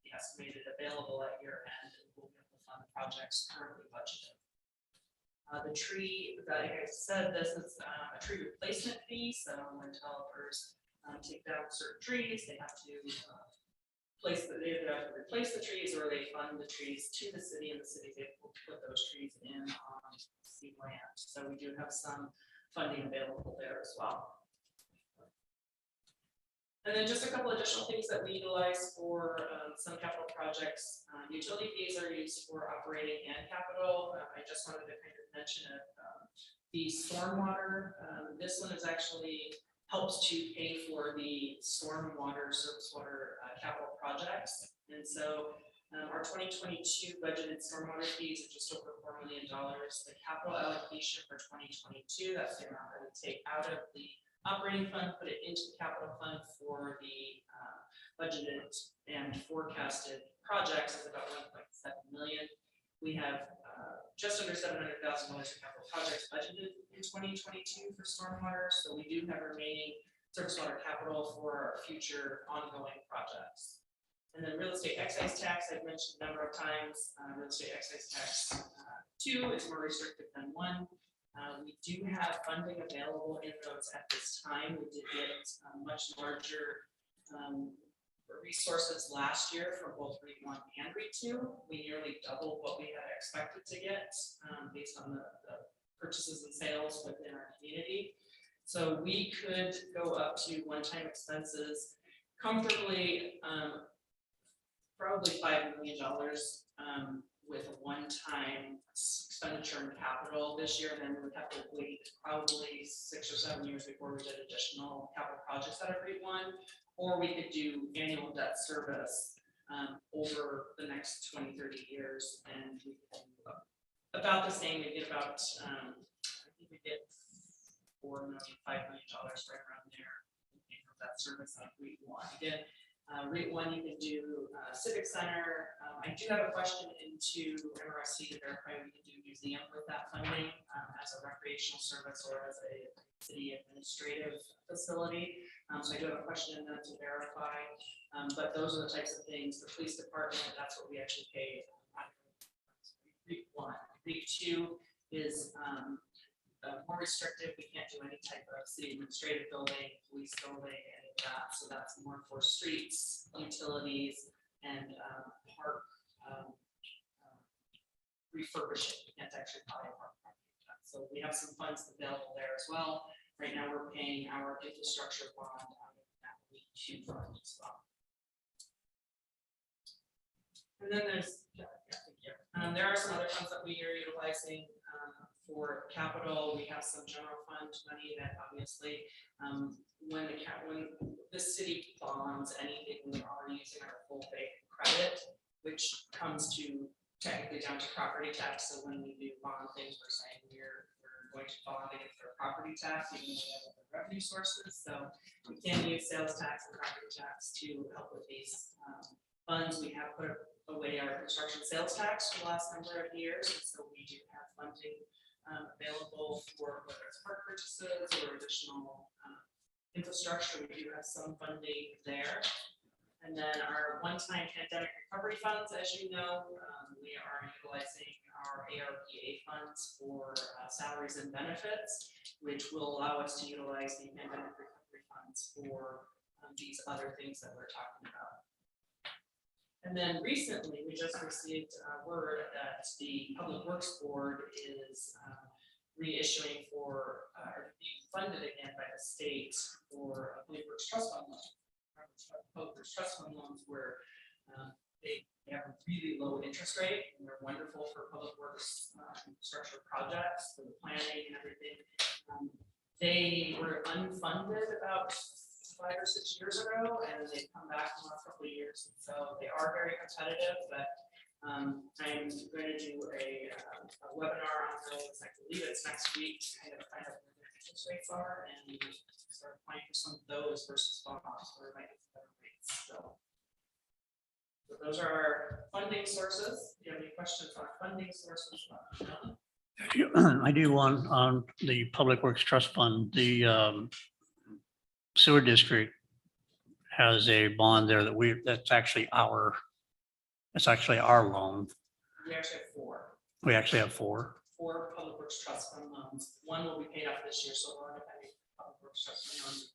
L: The estimated available at year end, and we'll be able to fund the projects currently budgeted. The tree, like I said, this is a tree replacement fee, so when developers take down certain trees, they have to they either have to replace the trees or they fund the trees to the city, and the city's able to put those trees in on city land. So we do have some funding available there as well. And then just a couple additional things that we utilize for some capital projects. Utility fees are used for operating and capital. I just wanted to kind of mention it. The stormwater, this one is actually helps to pay for the stormwater, surface water capital projects. And so our 2022 budgeted stormwater fees are just over $4 million. The capital allocation for 2022, that's the amount that we take out of the operating fund, put it into the capital fund for the budgeted and forecasted projects is about 1.7 million. We have just under $700,000 in capital projects budgeted in 2022 for stormwater. So we do have remaining surface water capital for our future ongoing projects. And then real estate excise tax, I've mentioned a number of times. Real estate excise tax 2 is more restrictive than 1. We do have funding available in those at this time. We did get much larger resources last year from both REIT 1 and REIT 2. We nearly doubled what we had expected to get based on the purchases and sales within our community. So we could go up to one-time expenses comfortably, probably $5 million with a one-time expenditure in capital this year, and then we would have to wait probably 6 or 7 years before we did additional capital projects out of REIT 1, or we could do annual debt service over the next 20, 30 years, and we can about the same. We get about, I think we get $4 million, $5 million right around there for that service on REIT 1. Again, REIT 1, you can do Civic Center. I do have a question into MRSC to verify we can do museum with that funding as a recreational service or as a city administrative facility. So I do have a question in that to verify. But those are the types of things. The police department, that's what we actually pay. REIT 1. REIT 2 is more restrictive. We can't do any type of city administrative building, police building, any of that. So that's more for streets, utilities, and park refurbishing. We can't actually buy a park. So we have some funds available there as well. Right now we're paying our infrastructure bond out of that REIT 2 fund as well. And then there's, there are some other funds that we are utilizing for capital. We have some general fund money that obviously when the city bonds anything, we are using our full faith credit, which comes to technically down to property tax. So when we do bond things, we're saying we're going to bond against our property tax, even though we have other revenue sources. So we can use sales tax and property tax to help with these funds. We have put away our construction sales tax for the last number of years, and so we do have funding available for whether it's park purchases or additional infrastructure. We do have some funding there. And then our one-time pandemic recovery funds, as you know, we are utilizing our ARPA funds for salaries and benefits, which will allow us to utilize the pandemic recovery funds for these other things that we're talking about. And then recently, we just received word that the Public Works Board is reissuing for being funded again by the state for Public Works Trust Fund loans. Public Works Trust Fund loans where they have a really low interest rate, and they're wonderful for public works infrastructure projects, for the planning and everything. They were unfunded about 5 or 6 years ago, and they've come back in the last couple of years. And so they are very competitive, but I'm going to do a webinar on those. I believe it's next week, kind of find out what their interest rates are and start applying for some of those versus bonds where it might be better rates. So those are our funding sources. Do you have any questions on funding sources?
N: I do one on the Public Works Trust Fund. The sewer district has a bond there that's actually our loan.
L: We actually have 4.
N: We actually have 4.
L: 4 public works trust fund loans. One will be paid off this year, so we're going to pay public works trust fund loans.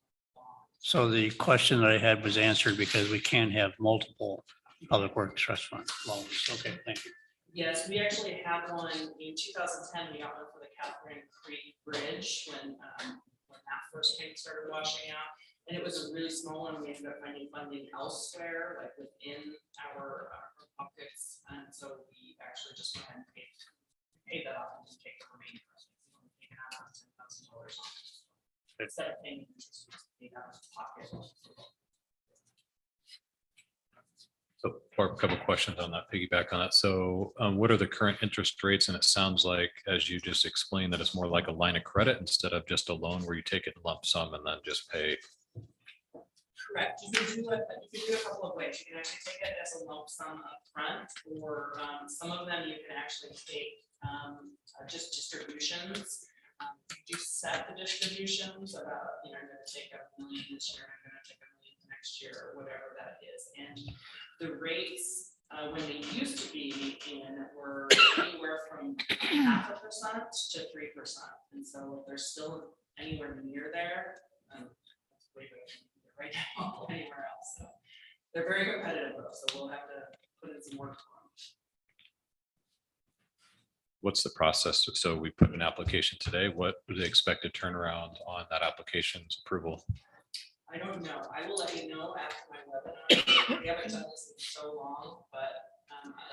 N: So the question that I had was answered because we can have multiple public works trust fund loans. Okay, thank you.
L: Yes, we actually had one in 2010. We got one for the Catherine Creek Bridge when that first tank started washing out. And it was a really small one. We ended up finding funding elsewhere, like within our pockets. And so we actually just went ahead and paid that off and then take the remaining. $10,000 instead of paying interest, we paid out of pocket.
H: So, Barb, a couple of questions on that, piggyback on that. So what are the current interest rates? And it sounds like, as you just explained, that it's more like a line of credit instead of just a loan where you take it in lump sum and then just pay.
L: Correct. You can do a couple of ways. You can actually take it as a lump sum upfront, or some of them you can actually take just distributions. You do set the distributions about, I'm going to take $1 million this year, I'm going to take $1 million next year, or whatever that is. And the rates when they used to be in were anywhere from 0.5% to 3%. And so if they're still anywhere near there, that's way better than right now anywhere else. So they're very competitive though, so we'll have to put in some work for them.
H: What's the process? So we put an application today. What is the expected turnaround on that application's approval?
L: I don't know. I will let you know after my webinar. We haven't done this in so long, but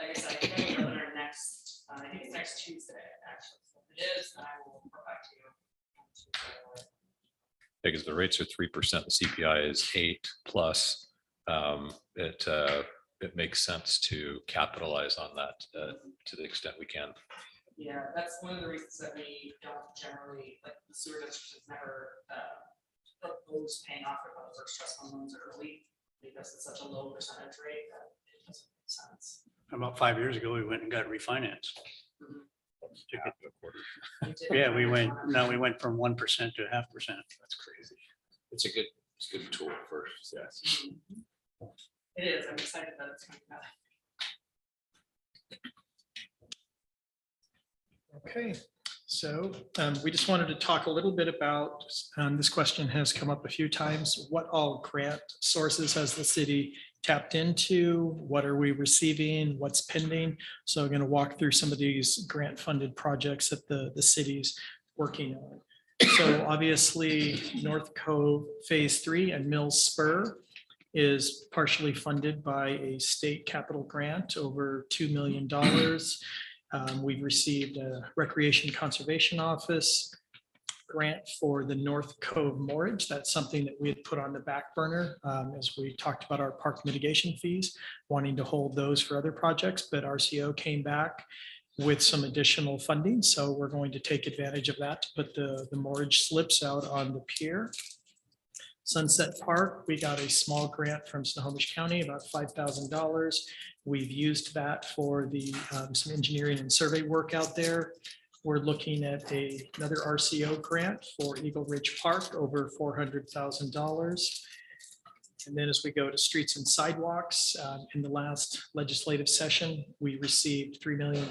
L: like I said, I think we have a webinar next, I think it's next Tuesday, actually. So if it is, I will report back to you.
H: Because the rates are 3%, the CPI is 8+. It makes sense to capitalize on that to the extent we can.
L: Yeah, that's one of the reasons that we don't generally, like the sewer district has never proposed paying off their public works trust fund loans early, because it's such a low percentage rate that it doesn't make sense.
N: About 5 years ago, we went and got refinanced.
L: We did.
N: Yeah, we went from 1% to 0.5%. That's crazy.
A: It's a good tool for success.
L: It is. I'm excited that it's coming back.
M: Okay, so we just wanted to talk a little bit about, this question has come up a few times. What all grant sources has the city tapped into? What are we receiving? What's pending? So we're going to walk through some of these grant funded projects that the city's working on. So obviously North Cove Phase 3 and Mills Spur is partially funded by a state capital grant over $2 million. We've received a Recreation Conservation Office grant for the North Cove Moorage. That's something that we had put on the back burner as we talked about our park mitigation fees, wanting to hold those for other projects, but RCO came back with some additional funding. So we're going to take advantage of that to put the moorage slips out on the pier. Sunset Park, we got a small grant from Snohomish County, about $5,000. We've used that for the some engineering and survey work out there. We're looking at another RCO grant for Eagle Ridge Park, over $400,000. And then as we go to streets and sidewalks, in the last legislative session, we received $3 million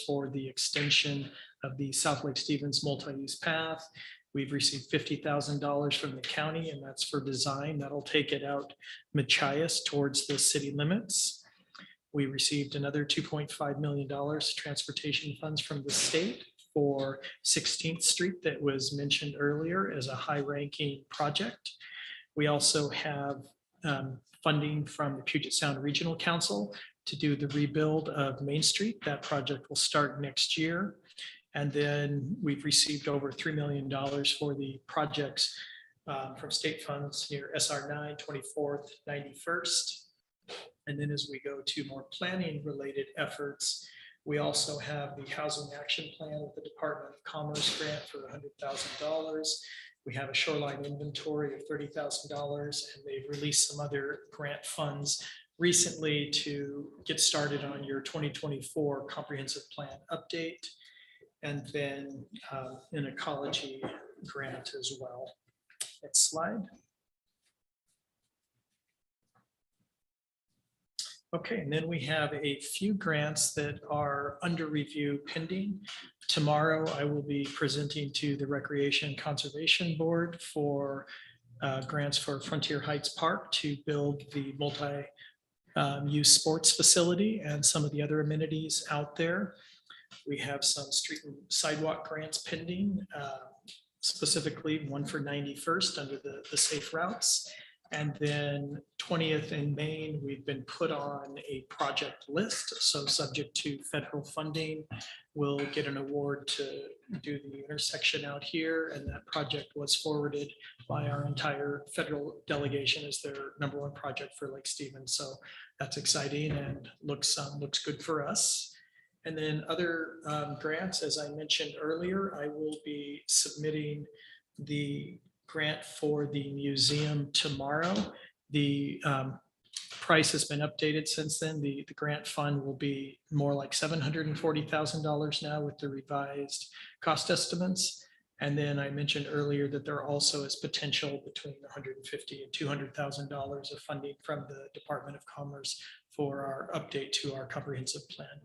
M: for the extension of the South Lake Stevens multi-use path. We've received $50,000 from the county, and that's for design. That'll take it out Machias towards the city limits. We received another $2.5 million transportation funds from the state for 16th Street that was mentioned earlier as a high-ranking project. We also have funding from the Puget Sound Regional Council to do the rebuild of Main Street. That project will start next year. And then we've received over $3 million for the projects from state funds near SR 9, 24th, 91st. And then as we go to more planning related efforts, we also have the Housing Action Plan with the Department of Commerce grant for $100,000. We have a shoreline inventory of $30,000, and they've released some other grant funds recently to get started on your 2024 comprehensive plan update. And then an ecology grant as well. Next slide. Okay, and then we have a few grants that are under review pending. Tomorrow, I will be presenting to the Recreation Conservation Board for grants for Frontier Heights Park to build the multi-use sports facility and some of the other amenities out there. We have some street and sidewalk grants pending, specifically one for 91st under the safe routes. And then 20th in Maine, we've been put on a project list. So subject to federal funding, we'll get an award to do the intersection out here. And that project was forwarded by our entire federal delegation as their #1 project for Lake Stevens. So that's exciting and looks good for us. And then other grants, as I mentioned earlier, I will be submitting the grant for the museum tomorrow. The price has been updated since then. The grant fund will be more like $740,000 now with the revised cost estimates. And then I mentioned earlier that there also is potential between $150,000 and $200,000 of funding from the Department of Commerce for our update to our comprehensive plan.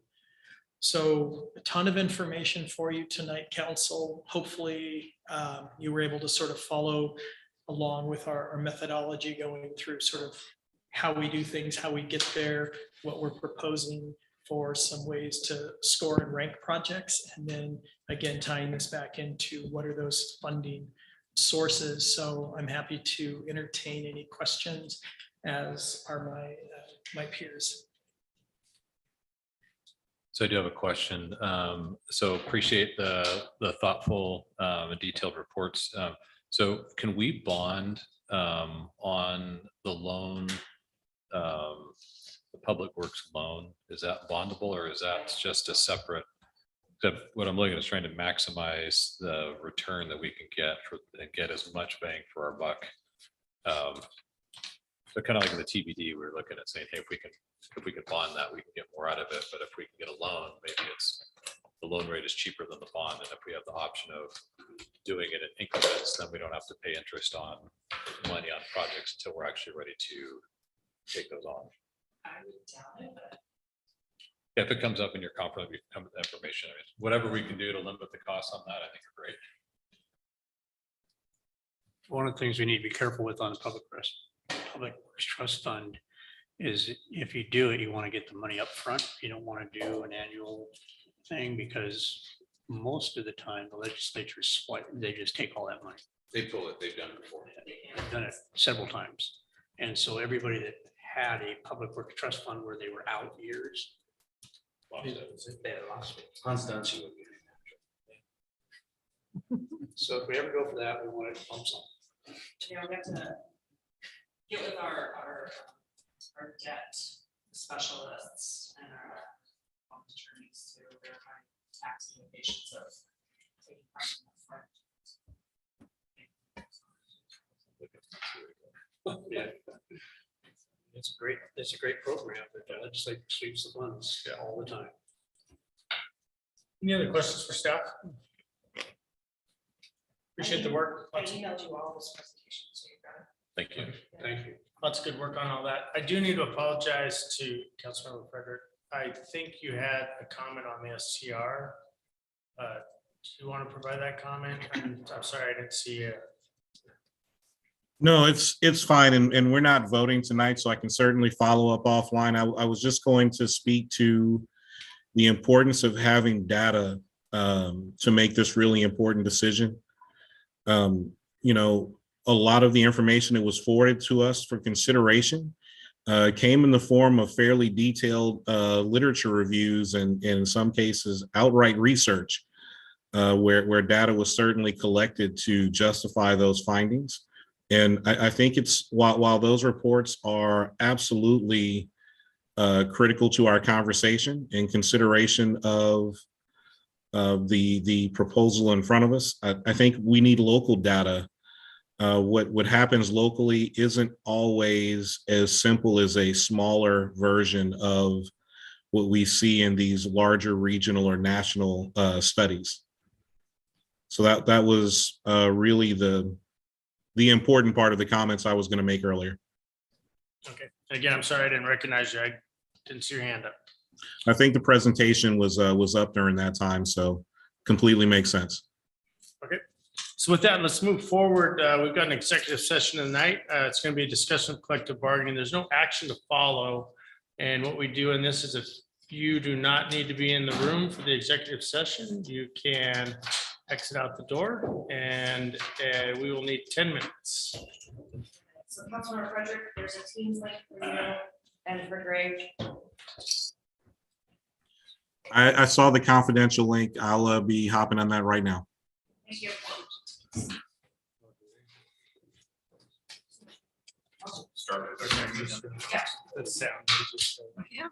M: So a ton of information for you tonight, council. Hopefully you were able to sort of follow along with our methodology going through sort of how we do things, how we get there, what we're proposing for some ways to score and rank projects. And then again, tying this back into what are those funding sources. So I'm happy to entertain any questions, as are my peers.
H: So I do have a question. So appreciate the thoughtful and detailed reports. So can we bond on the loan, the public works loan? Is that bondable, or is that just a separate? What I'm looking at is trying to maximize the return that we can get and get as much bang for our buck. So kind of like in the TBD, we're looking at saying, hey, if we can bond that, we can get more out of it. But if we can get a loan, maybe the loan rate is cheaper than the bond. And if we have the option of doing it in increments, then we don't have to pay interest on money on projects until we're actually ready to take those on.
L: I would doubt it, but
H: If it comes up in your confident, we come with the information. I mean, whatever we can do to limit the costs on that, I think are great.
N: One of the things we need to be careful with on the public works trust fund is if you do it, you want to get the money up front. You don't want to do an annual thing, because most of the time the legislature they just take all that money.
A: They pull it, they've done it before.
N: They've done it several times. And so everybody that had a public works trust fund where they were out years, they had lost it.
A: Constantia would be.
N: So if we ever go for that, we want to bump some.
L: yeah, we have to get with our debt specialists and our attorneys to verify tax implications of taking part in the front.
N: Yeah. It's a great program, but the legislature sweeps the funds all the time.
D: Any other questions for staff? Appreciate the work.
L: I emailed you all this presentation, so you got it.
H: Thank you.
D: Thank you. Lots of good work on all that. I do need to apologize to Councilmember Frederick. I think you had a comment on the STR. Do you want to provide that comment? I'm sorry, I didn't see it.
E: No, it's fine. And we're not voting tonight, so I can certainly follow up offline. I was just going to speak to the importance of having data to make this really important decision. You know, a lot of the information that was forwarded to us for consideration came in the form of fairly detailed literature reviews and in some cases outright research where data was certainly collected to justify those findings. And I think it's while those reports are absolutely critical to our conversation in consideration of the proposal in front of us, I think we need local data. What happens locally isn't always as simple as a smaller version of what we see in these larger regional or national studies. So that was really the important part of the comments I was going to make earlier.
D: Okay. Again, I'm sorry I didn't recognize you. I Didn't see your hand up.
E: I think the presentation was up during that time, so completely makes sense.
D: Okay, so with that, let's move forward. We've got an executive session tonight. It's going to be a discussion of collective bargaining. There's no action to follow. And what we do in this is if you do not need to be in the room for the executive session, you can exit out the door and we will need 10 minutes.
F: So Councilmember Frederick, there's a Teams link for you and for Greg.
E: I saw the confidential link. I'll be hopping on that right now.
F: Thank you.
C: Started.
F: Yeah.
D: That's sound.
K: Yeah.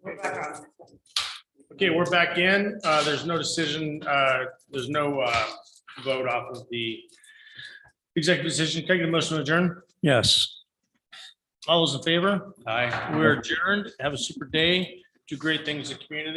F: We're back on.
D: Okay, we're back in. There's no decision, there's no vote off of the executive decision. Can I get a motion to adjourn?
N: Yes.
D: All those in favor? Aye. We're adjourned. Have a super day. Do great things in the community.